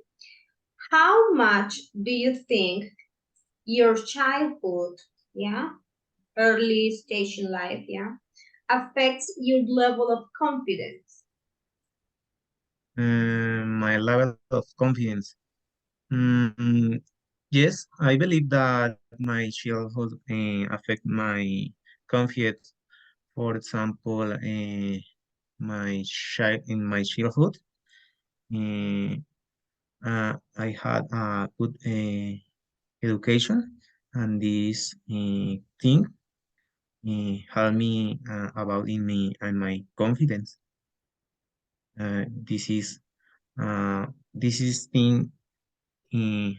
How much do you think your childhood, yeah, early station life, yeah, affects your level of confidence? My level of confidence. Mm, yes, I believe that my childhood affect my confidence. For example, in my childhood, uh, I had a good education, and this thing helped me about in me and my confidence. Uh, this is this is thing uh,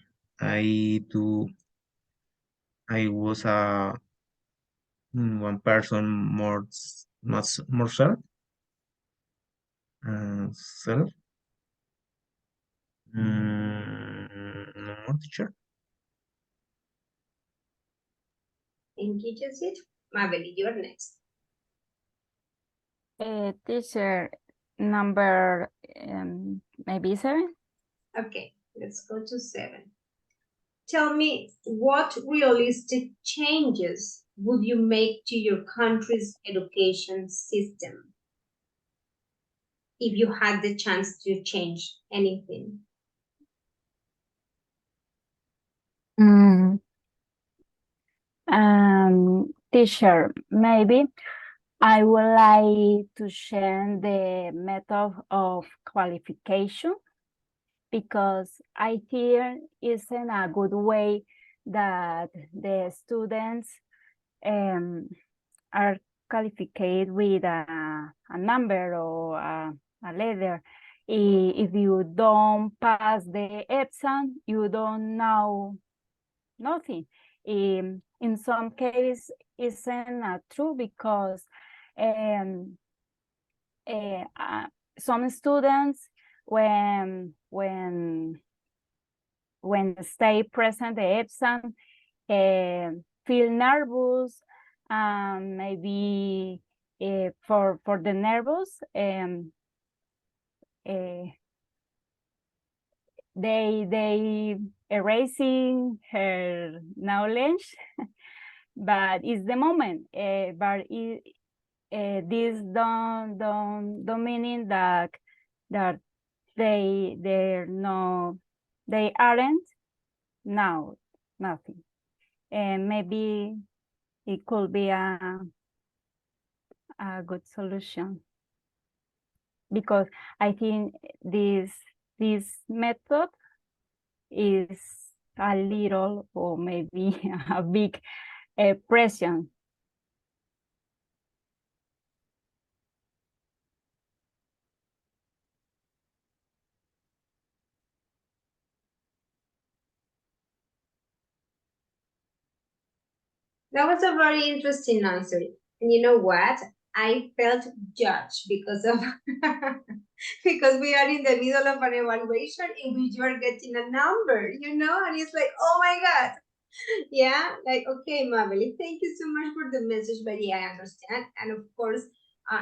I do. I was one person much more self. No more teacher. Thank you, Jessit. Mabel, you're next. Teacher, number maybe 7. Okay, let's go to 7. Tell me, what realistic changes would you make to your country's education system if you had the chance to change anything? Mm, Teacher, maybe I would like to change the method of qualification because I feel isn't a good way that the students um, are qualified with a number or a letter. If you don't pass the exam, you don't know nothing. In some cases, isn't true because um, some students when stay present the exam feel nervous, maybe for the nervous they erasing her knowledge but it's the moment but this don't meaning that they're no they aren't now nothing and maybe it could be a good solution because I think this method is a little or maybe a big pressure. That was a very interesting answer. And you know what? I felt judged because of because we are in the middle of an evaluation in which you are getting a number, and it's like, oh my God. Yeah, like, okay, Mabel, thank you so much for the message, but yeah, I understand. And of course,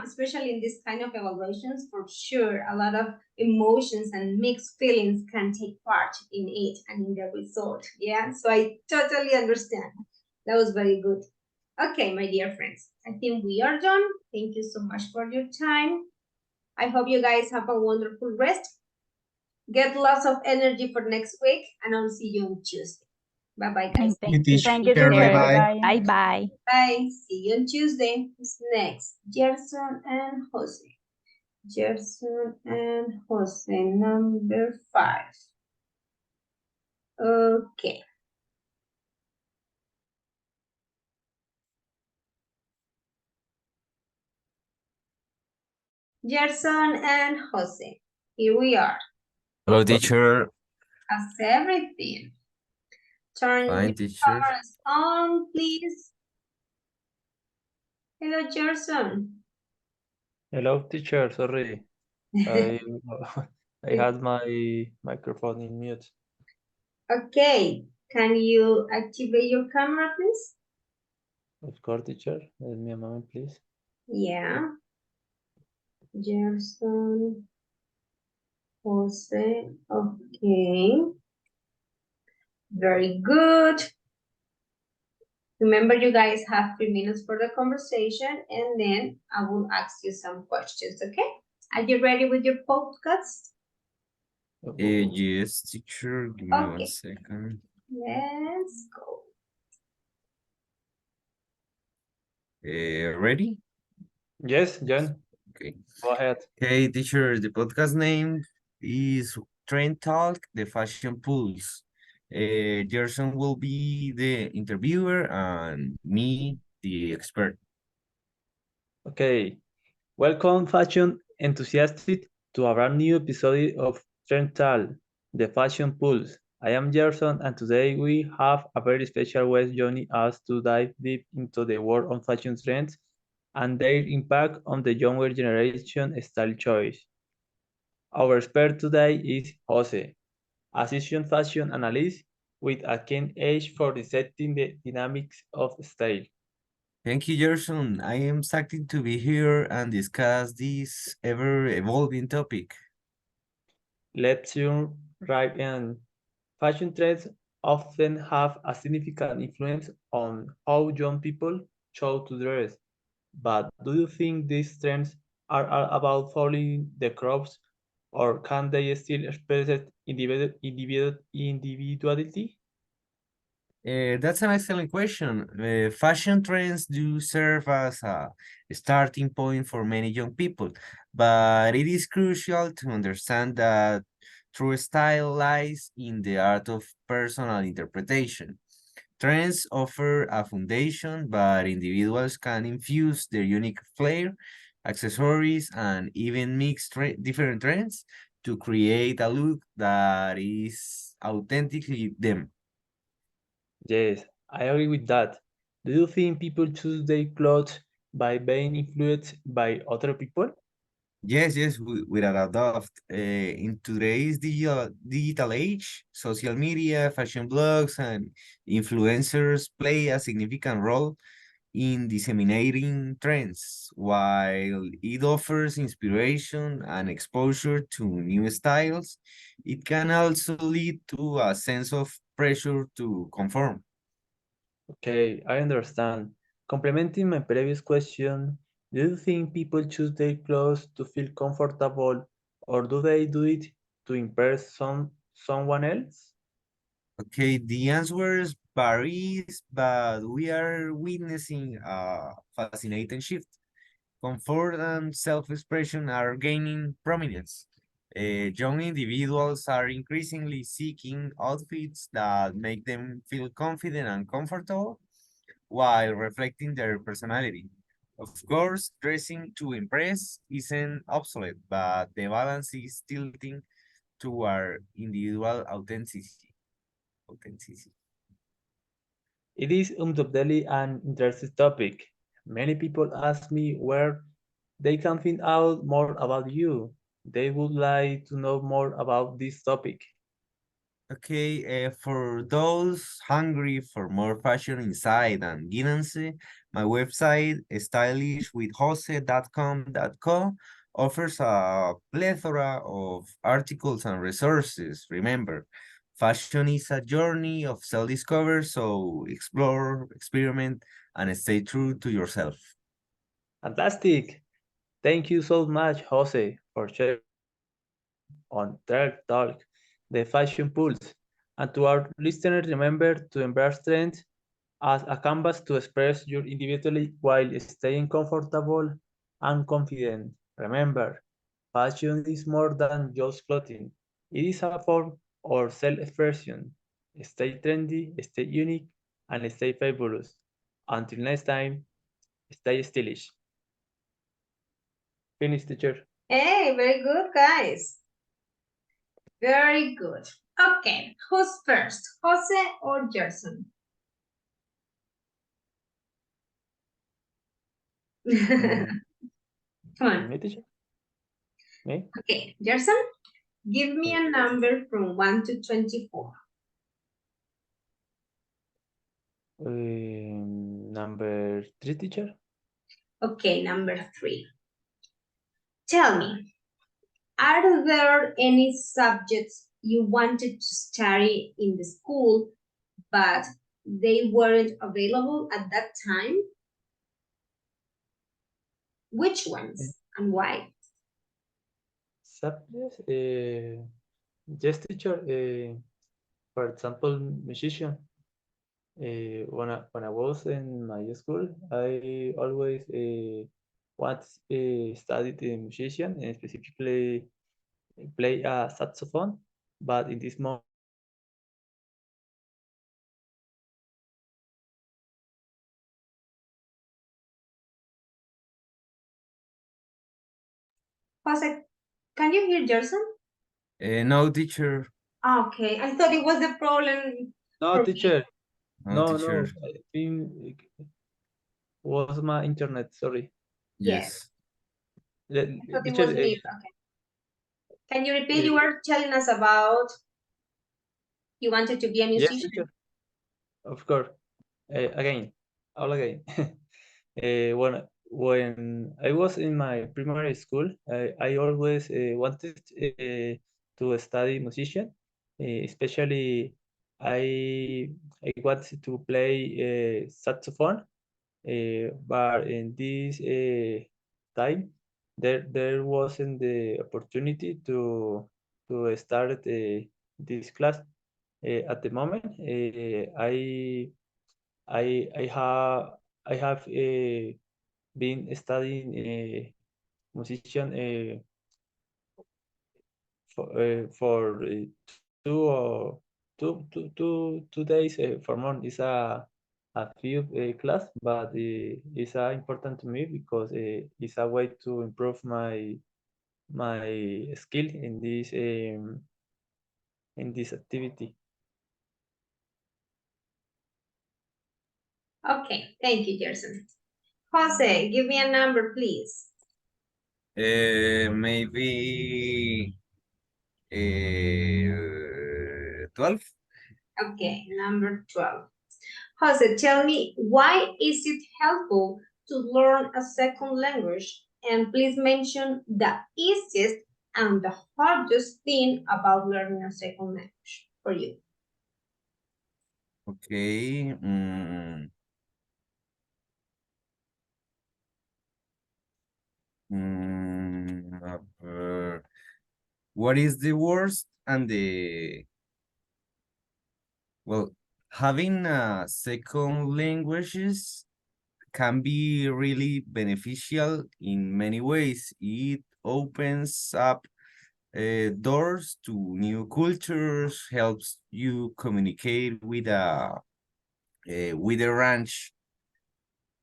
especially in this kind of evaluations, for sure, a lot of emotions and mixed feelings can take part in it and in the result. Yeah, so I totally understand. That was very good. Okay, my dear friends, I think we are done. Thank you so much for your time. I hope you guys have a wonderful rest. Get lots of energy for next week, and I'll see you on Tuesday. Bye-bye, guys. Thank You you, Thank you, teacher. teacher. Bye bye. Bye. Bye bye. Bye. See you on Tuesday. Who's next? Gerson and Jose. Gerson and Jose, number 5. Okay. Gerson and Jose. Here we are. Hello, teacher. How's everything? Turn Fine, your teacher. cameras on, please. Hello, Gerson. Hello, teacher. Sorry, I I had my microphone in mute. Okay. Can you activate your camera, please? Of course, teacher. Let me a moment, please. Yeah. Gerson, Jose, okay. Very good. Remember, you guys have 3 minutes for the conversation, and then I will ask you some questions, okay? Are you ready with your podcasts? Yes, teacher. Give me one Okay. second. Let's go. Ready? Yes, John, Okay. go ahead. Okay, teacher. The podcast name is Trend Talk, the Fashion Pulse. Gerson will be the interviewer and me, the expert. Okay, welcome fashion enthusiasts to a brand new episode of Trental, the Fashion Pulse. I am Gerson and today we have a very special guest joining us to dive deep into the world of fashion trends and their impact on the younger generation style choice. Our expert today is Jose, a seasoned fashion analyst with a keen eye for dissecting the dynamics of style. Thank you, Gerson. I am excited to be here and discuss this ever-evolving topic. Let's jump right in. Fashion trends often have a significant influence on how young people choose to dress. But do you think these trends are about following the crops or can they still express individuality? That's an excellent question. Fashion trends do serve as a starting point for many young people, but it is crucial to understand that true style lies in the art of personal interpretation. Trends offer a foundation, but individuals can infuse their unique flair, accessories, and even mix different trends to create a look that is authentically them. Yes, I agree with that. Do you think people choose their clothes by being influenced by other people? Yes, without a doubt. In today's digital age, social media, fashion blogs, and influencers play a significant role in disseminating trends. While it offers inspiration and exposure to new styles, it can also lead to a sense of pressure to conform. Okay, I understand. Complementing my previous question, do you think people choose their clothes to feel comfortable or do they do it to impress someone else? Okay, the answers varies, but we are witnessing a fascinating shift. Comfort and self-expression are gaining prominence. Young individuals are increasingly seeking outfits that make them feel confident and comfortable while reflecting their personality. Of course, dressing to impress isn't obsolete, but the balance is tilting toward individual authenticity. It is undoubtedly an interesting topic. Many people ask me where they can find out more about you. They would like to know more about this topic. Okay, for those hungry for more fashion insight and guidance, my website stylishwithjose.com.co offers a plethora of articles and resources. Remember, fashion is a journey of self-discovery, so explore, experiment, and stay true to yourself. Fantastic! Thank you so much, Jose, for sharing your insight on Trend Talk, the fashion pulse. And to our listeners, remember to embrace trends as a canvas to express your individuality while staying comfortable and confident. Remember, fashion is more than just clothing. It is a form of self-expression. Stay trendy, stay unique, and stay fabulous. Until next time, stay stylish. Finish, teacher. Hey, very good, guys. Very good. Okay, who's first, Jose or Gerson? Mm, Come on. Me, teacher? Me? Okay, Gerson, give me a number from 1 to 24. Number 3, teacher? Okay, number 3. Tell me, are there any subjects you wanted to study in the school, but they weren't available at that time? Which ones and why? Subjects, yes, teacher. For example, musician. When I was in my school, I always want studied the musician and specifically play a saxophone. But in this moment, Jose, can you hear Gerson? No, teacher. Okay, I thought it was the problem no, for me. teacher. No, teacher. No. I think it was my internet. Sorry. Yes, Yes. I thought it Teacher, was me. Okay. Can you repeat? You uh, were telling us about you wanted to be a yes, musician. teacher. Of course. Again, all again. When I was in my primary school, I always wanted to study musician. Especially, I wanted to play saxophone. But in this time, there wasn't the opportunity to start this class. At the moment, I have been studying musician for 2 days for month. It's a few class, but it's important to me because it's a way to improve my skill in this activity. Okay, thank you, Gerson. Jose, give me a number, please. Maybe 12. Okay, number 12. Jose, tell me, why is it helpful to learn a second language? And please mention the easiest and the hardest thing about learning a second language for you. Okay. What is the worst and well, having a second languages can be really beneficial in many ways. It opens up doors to new cultures, helps you communicate with a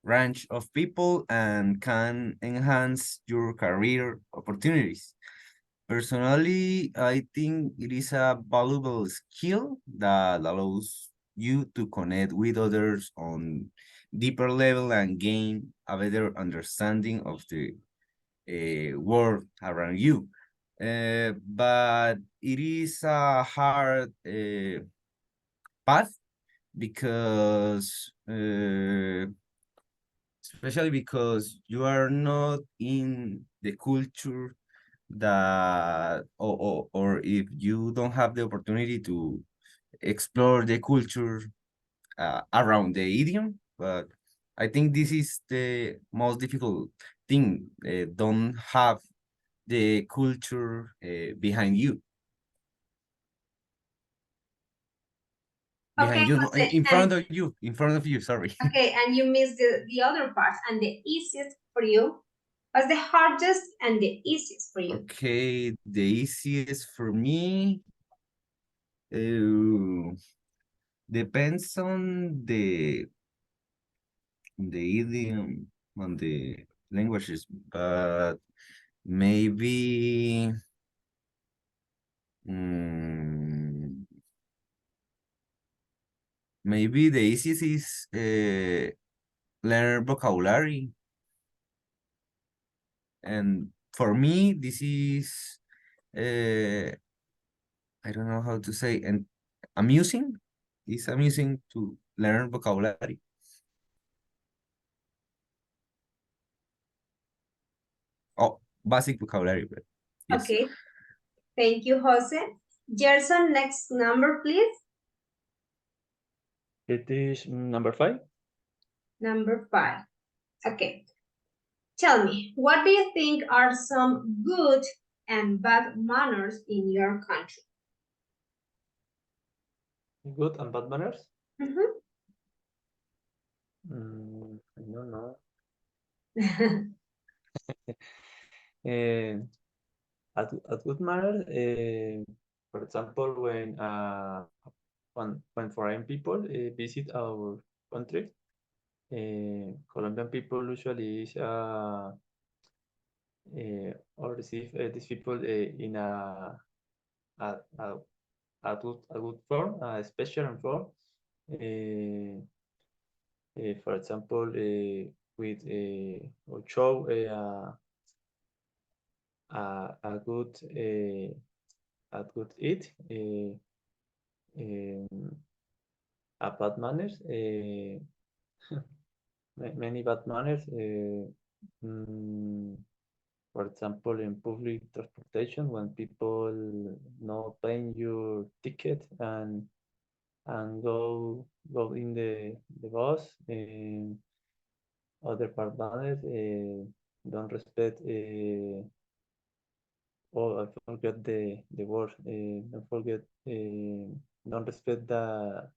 range of people, and can enhance your career opportunities. Personally, I think it is a valuable skill that allows you to connect with others on deeper level and gain a better understanding of the world around you. But it is a hard path because especially because you are not in the culture that or if you don't have the opportunity to explore the culture around the idiom. But I think this is the most difficult thing. Don't have the culture behind you. Okay, Behind you, no, Jose, in front of you, sorry. okay, and you missed the other part, and the easiest for you was the hardest and the easiest for you. Okay, the easiest for me uh, depends on the idiom, on the languages, but maybe mm, maybe the easiest is learn vocabulary. And for me, this is I don't know how to say, and amusing. It's amusing to learn vocabulary. Oh, basic vocabulary, but yes. Okay. Thank you, Jose. Gerson, next number, please. It is number 5. Number 5. Okay. Tell me, what do you think are some good and bad manners in your country? Good and bad manners. Mhm. I don't know. A good manner, for example, when foreign people visit our country, Colombian people usually is or receive these people in a, a, a good form, a special form. For example, with or show a good eat, a bad manners, many bad manners. For example, in public transportation, when people not paying your ticket and go in the bus, other bad manners, don't respect. Oh, I forget the word. Don't forget. Don't respect the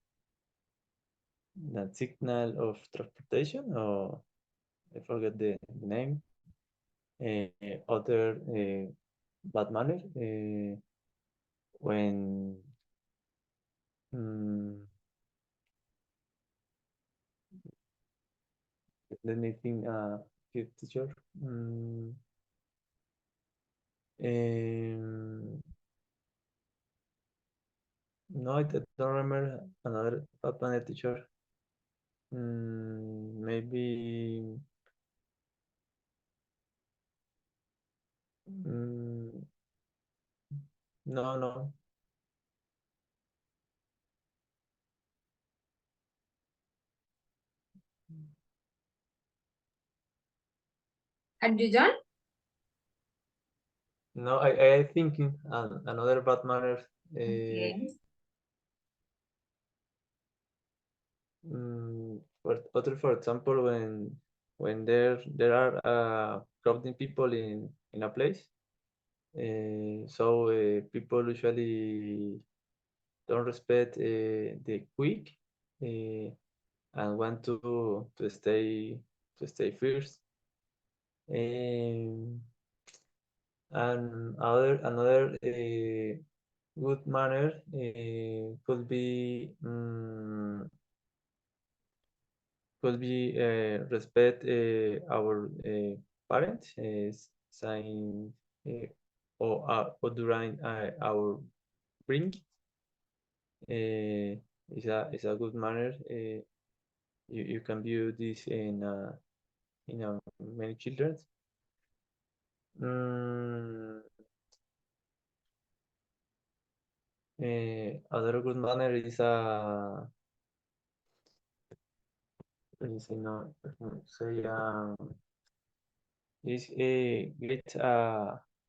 signal of transportation, or I forget the name. Other bad manner when let me think. Good teacher. No, I don't remember another bad manner teacher. Maybe. No, no. Are you done? No, I thinking another bad manner. Okay. For example, when there are crowding people in a place, so people usually don't respect the quick and want to stay first. And another good manner could be respect our parents, saying or during our bring is a good manner. You can view this in many children. Other good manner is no, say is a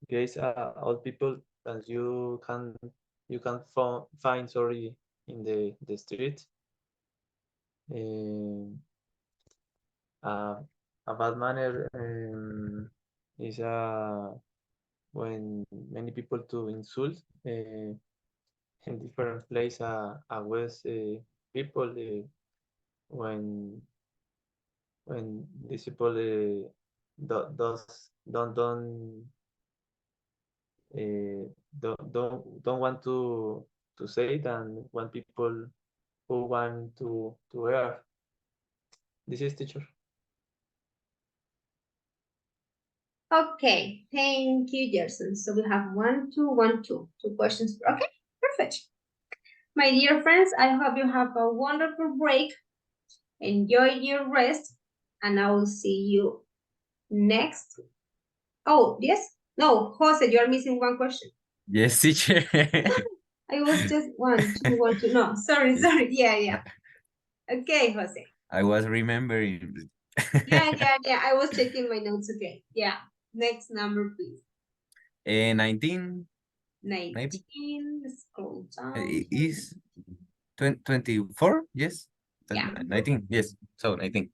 great old people that you can find sorry in the street. A bad manner is when many people to insult in different place west people when these people don't want to say it, and when people who want to wear. This is teacher. Okay, thank you, Gerson. So we have 1, 2, 1, 2. 2 questions. Okay, perfect. My dear friends, I hope you have a wonderful break. Enjoy your rest, and I will see you next. Oh, yes? No, Jose, you are missing one question. Yes, teacher. I was just 1, 2, 1, 2. No, sorry. Yeah. Okay, Jose. I was remembering. Yeah. I was checking my notes. Okay. Yeah. Next number, please. 19, maybe. 19. Scroll down. Is 24? Yes. Yeah. 19, yes. So 19.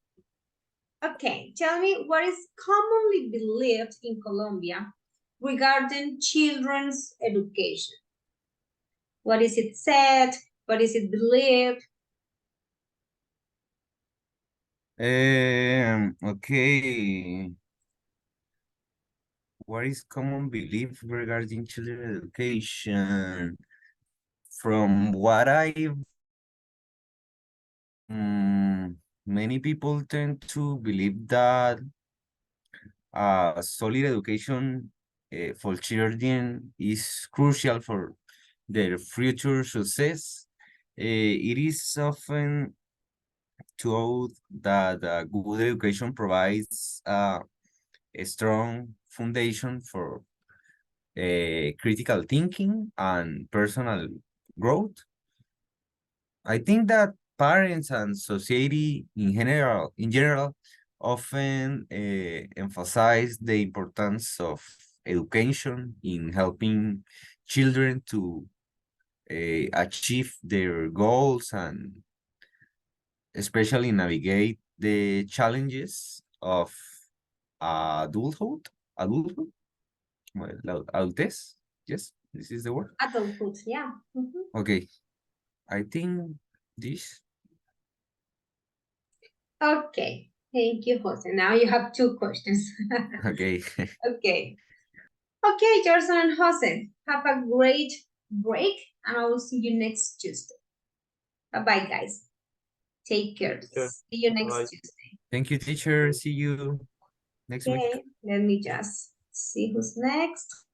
Okay, tell me what is commonly believed in Colombia regarding children's education. What is it said? What is it believed? Okay. What is common belief regarding children education? From what many people tend to believe that solid education for children is crucial for their future success. It is often taught that good education provides a strong foundation for critical thinking and personal growth. I think that parents and society in general, often emphasize the importance of education in helping children to achieve their goals and especially navigate the challenges of adulthood. Adulthood? Well, adultez? Yes, this is the word. Adulthood, yeah. Okay, I think this. Okay, thank you, Jose. Now you have 2 questions. Okay. Okay. Okay, Gerson and Jose, have a great break, and I will see you next Tuesday. Bye-bye, guys. Take care. Okay. See you next Bye. Tuesday. Thank you, teacher. See you next week. Okay, let me just see who's next.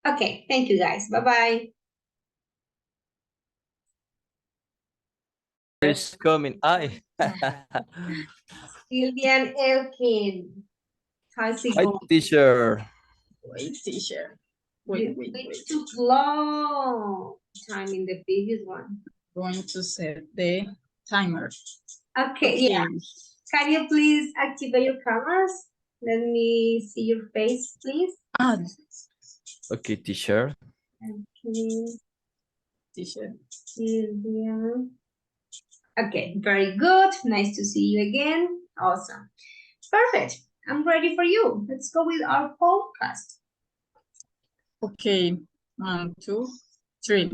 Okay, thank you, guys. Bye-bye. It's coming. Hi. Sylvia and Elkin. How's it Hi, going? teacher. Wait, teacher. You took long time in the previous one. Going to set the timer. Okay, yeah. Can you please activate your cameras? Let me see your face, please. Okay, teacher. Okay. Teacher. Sylvia. Okay, very good. Nice to see you again. Awesome. Perfect. I'm ready for you. Let's go with our podcast. Okay, 1, 2, 3.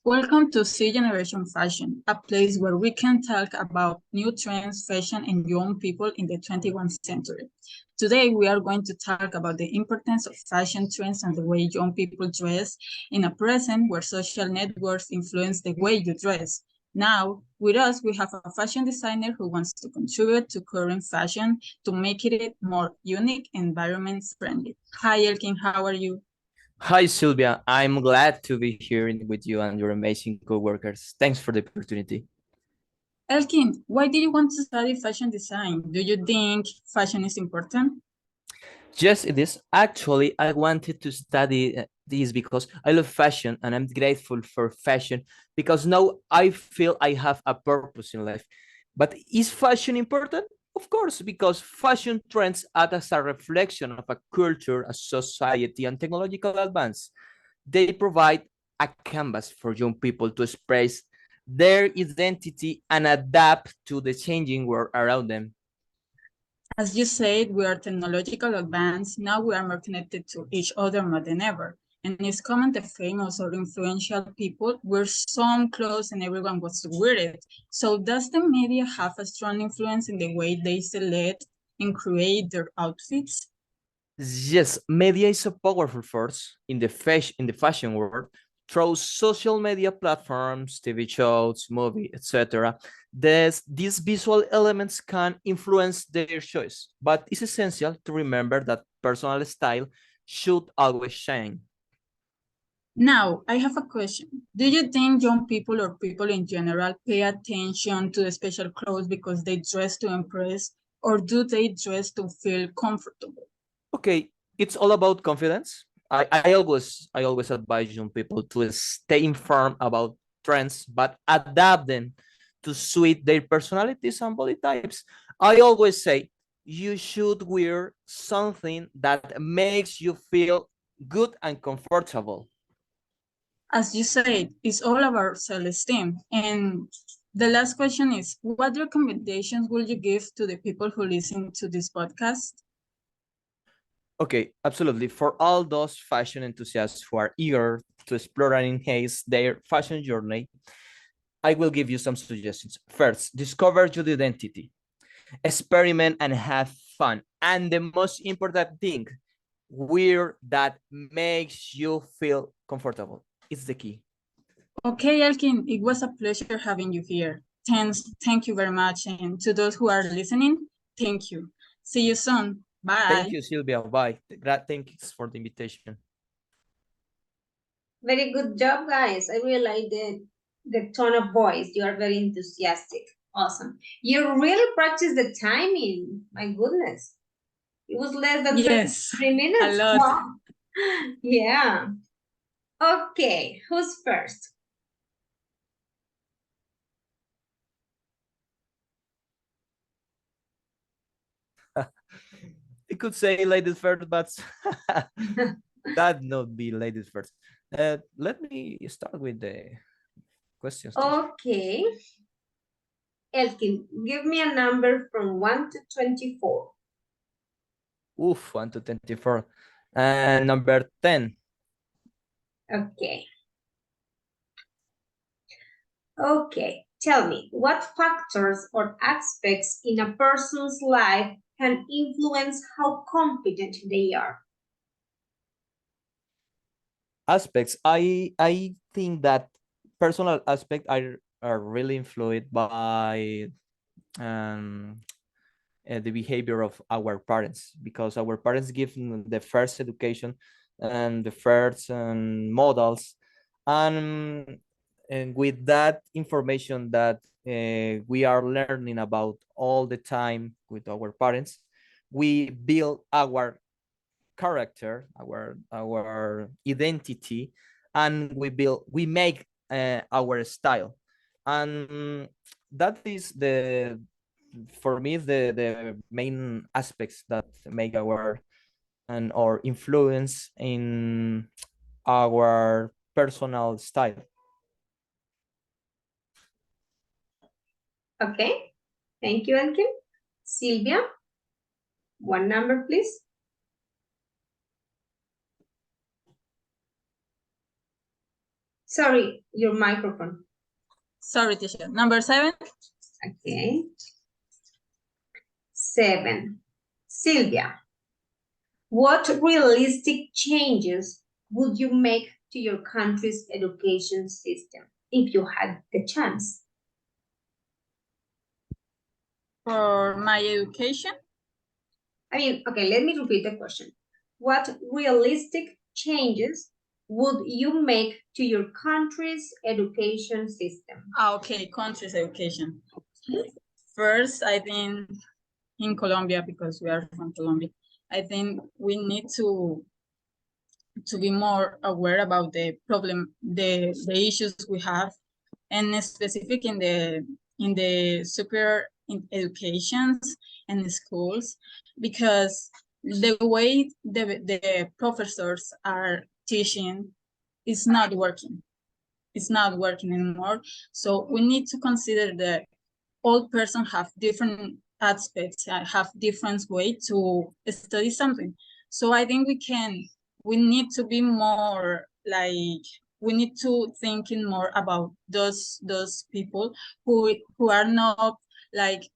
Welcome to C Generation Fashion, a place where we can talk about new trends, fashion, and young people in the 21st century. Today, we are going to talk about the importance of fashion trends and the way young people dress in a present where social networks influence the way you dress. Now, with us, we have a fashion designer who wants to contribute to current fashion to make it more unique and environment-friendly. Hi, Elkin, how are you? Hi, Sylvia. I'm glad to be here with you and your amazing co-workers. Thanks for the opportunity. Elkin, why did you want to study fashion design? Do you think fashion is important? Yes, it is. Actually, I wanted to study this because I love fashion and I'm grateful for fashion because now I feel I have a purpose in life. But is fashion important? Of course, because fashion trends act as a reflection of a culture, a society, and technological advance. They provide a canvas for young people to express their identity and adapt to the changing world around them. As you said, we are technological advanced. Now we are more connected to each other more than ever. And it's common that famous or influential people wear some clothes and everyone wants to wear it. So does the media have a strong influence in the way they select and create their outfits? Yes, media is a powerful force in the fashion world through social media platforms, TV shows, movie, etc. These visual elements can influence their choice, but it's essential to remember that personal style should always shine. Now, I have a question. Do you think young people or people in general pay attention to the special clothes because they dress to impress, or do they dress to feel comfortable? Okay, it's all about confidence. I always advise young people to stay informed about trends, but adapt them to suit their personalities and body types. I always say you should wear something that makes you feel good and comfortable. As you said, it's all about self-esteem. And the last question is, what recommendations will you give to the people who listen to this podcast? Okay, absolutely. For all those fashion enthusiasts who are eager to explore and enhance their fashion journey, I will give you some suggestions. First, discover your identity, experiment and have fun. And the most important thing, wear that makes you feel comfortable. It's the key. Okay, Elkin, it was a pleasure having you here. Thank you very much. And to those who are listening, thank you. See you soon. Bye. Thank you, Sylvia. Bye. Thanks for the invitation. Very good job, guys. I really like the tone of voice. You are very enthusiastic. Awesome. You really practice the timing. My goodness. It was less than Yes, 3 minutes. a lot. Wow. Yeah. Okay, who's first? I could say ladies first, but that not be ladies first. Let me start with the questions. Okay. Elkin, give me a number from 1 to 24. Oof, 1 to 24. And number 10. Okay. Okay, tell me, what factors or aspects in a person's life can influence how confident they are? Aspects. I think that personal aspects are really influenced by the behavior of our parents, because our parents give the first education and the first models, and with that information that we are learning about all the time with our parents, we build our character, our identity, and we make our style, and that is the for me the main aspects that make our and or influence in our personal style. Okay, thank you, Elkin. Sylvia, one number, please. Sorry, your microphone. Sorry, teacher. Number 7. Okay. 7. Sylvia, what realistic changes would you make to your country's education system if you had the chance? For my education? Okay, let me repeat the question. What realistic changes would you make to your country's education system? Okay, country's education. First, I think in Colombia, because we are from Colombia, I think we need to be more aware about the the issues we have, and specific in the superior educations and schools, because the way the professors are teaching is not working. It's not working anymore. So we need to consider that all persons have different aspects, have different way to study something. So I think we need to be more like, we need to thinking more about those people who are not like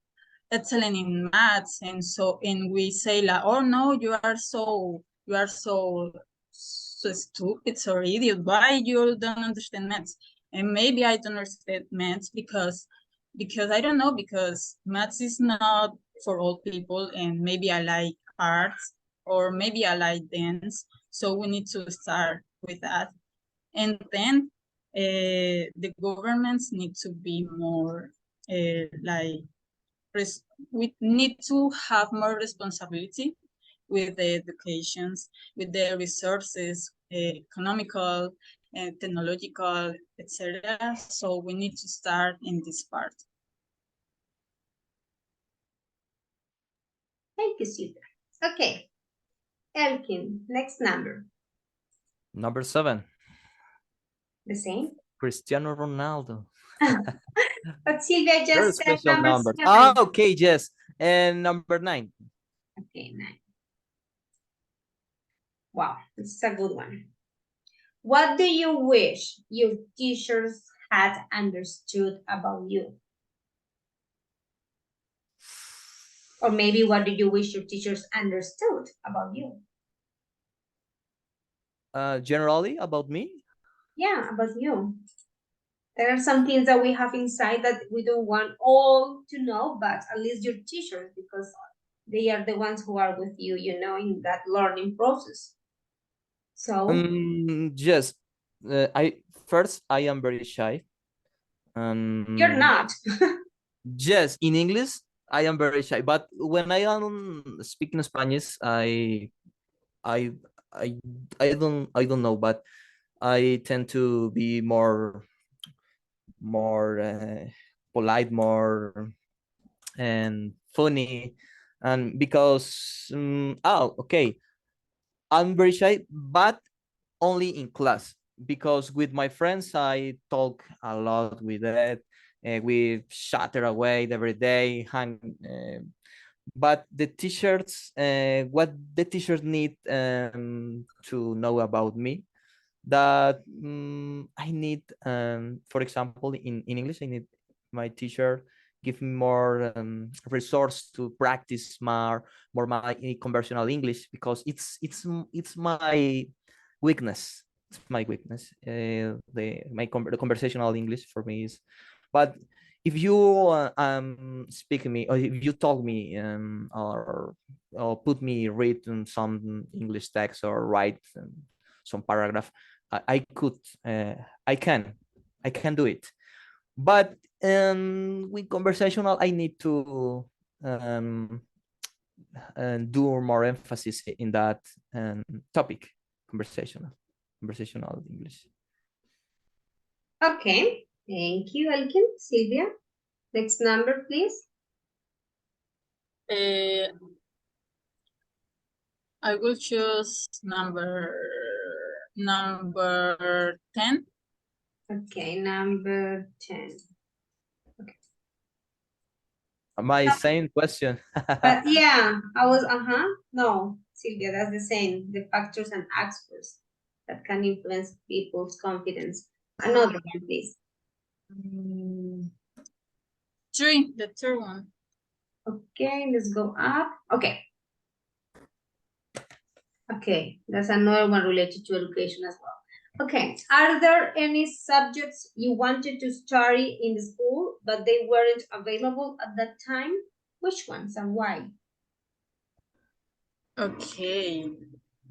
excellent in maths, and we say like, oh no, you are so stupid, so idiot, why you don't understand maths? And maybe I don't understand maths because I don't know, because maths is not for all people, and maybe I like arts, or maybe I like dance. So we need to start with that. And then the governments need to be more like, we need to have more responsibility with the educations, with the resources, economical and technological, etc. So we need to start in this part. Thank you, Silvia. Okay, Elkin, next number. Number 7, The same. Cristiano Ronaldo. But Silvia Very just said special number numbers. 7. Ah, okay, yes. And number 9. Okay, 9. Wow, this is a good one. What do you wish your teachers had understood about you? Or maybe what do you wish your teachers understood about you? Generally about me? Yeah, about you. There are some things that we have inside that we don't want all to know, but at least your teachers, because they are the ones who are with you, you know, in that learning process. So Yes. I am very shy. you're not. Yes, in English, I am very shy. But when I am speaking Spanish, I, I, I don't know, but I tend to be more polite, more and funny, and because okay, I'm very shy, but only in class, because with my friends I talk a lot with it. We shatter away every day, hang. But the t-shirts, what the teachers need to know about me, that I need, for example, in English, I need my teacher give me more resource to practice more my conversational English, because it's my weakness. It's my weakness. The conversational English for me is, but if you speak me, or if you talk me, or put me read some English text or write some paragraph, I could, I can do it. But with conversational, I need to um, do more emphasis in that topic, conversational English. Okay, thank you, Elkin. Silvia, next number, please. I will choose number 10. Okay, number 10. My same question. But yeah, I was, no, Silvia, that's the same. The factors and factors that can influence people's confidence. Another one, please. 3, the third one. Okay, let's go up. Okay. Okay, that's another one related to education as well. Okay, are there any subjects you wanted to study in the school, but they weren't available at that time? Which ones and why? Okay,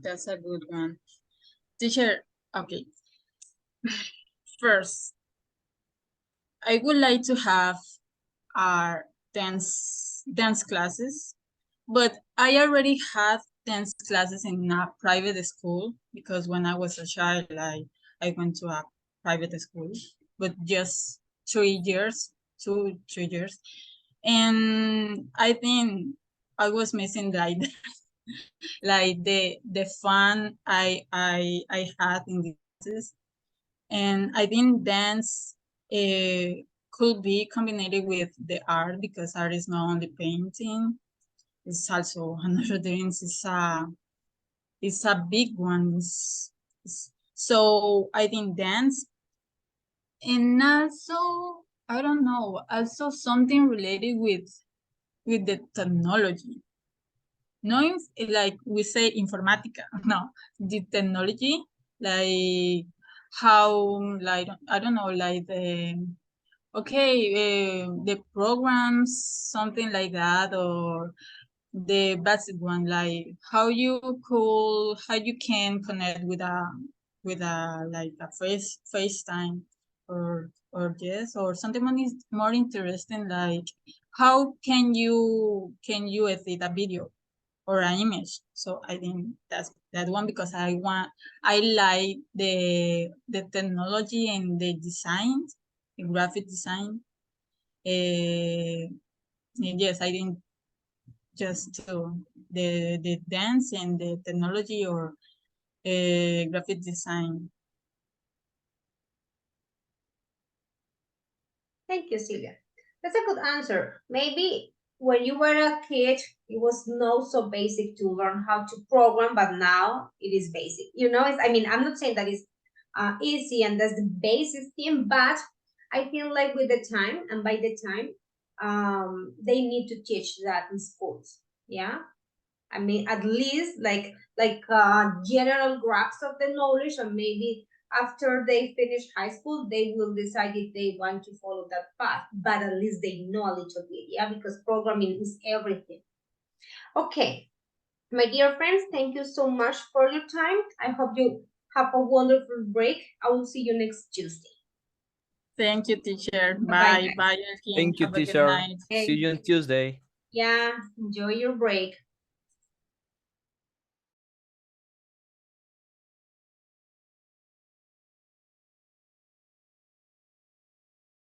that's a good one. Teacher, okay. First, I would like to have our dance classes, but I already had dance classes in a private school, because when I was a child, I went to a private school, but just 3 years, 2, 3 years. And I think I was missing like like the fun I had in the classes. And I think dance could be combined with the art, because art is not only painting, it's also another dance. It's a big one. So I think dance, and also I don't know, also something related with the technology. No, like we say informatica. No, the technology, like how, like I don't know, like the programs, something like that, or the basic one, like how you can connect with a like a FaceTime, or yes, or something more interesting, like how can you edit a video, or an image. So I think that's that one because I like the technology and the design, the graphic design. Yes, I think just to the dance and the technology or graphic design. Thank you, Silvia. That's a good answer. Maybe when you were a kid, it was not so basic to learn how to program, but now it is basic. You know, I mean, I'm not saying that it's easy and that's the basic thing, but I feel like with the time and by the time, they need to teach that in schools. Yeah. I mean, at least like general grasp of the knowledge, and maybe after they finish high school, they will decide if they want to follow that path. But at least they know a little bit, yeah, because programming is everything. Okay, my dear friends, thank you so much for your time. I hope you have a wonderful break. I will see you next Tuesday. Thank you, teacher. Bye-bye, Bye, guys. bye, Elkin. Thank you, Have a good teacher. night. See you on Tuesday. Yeah, enjoy your break.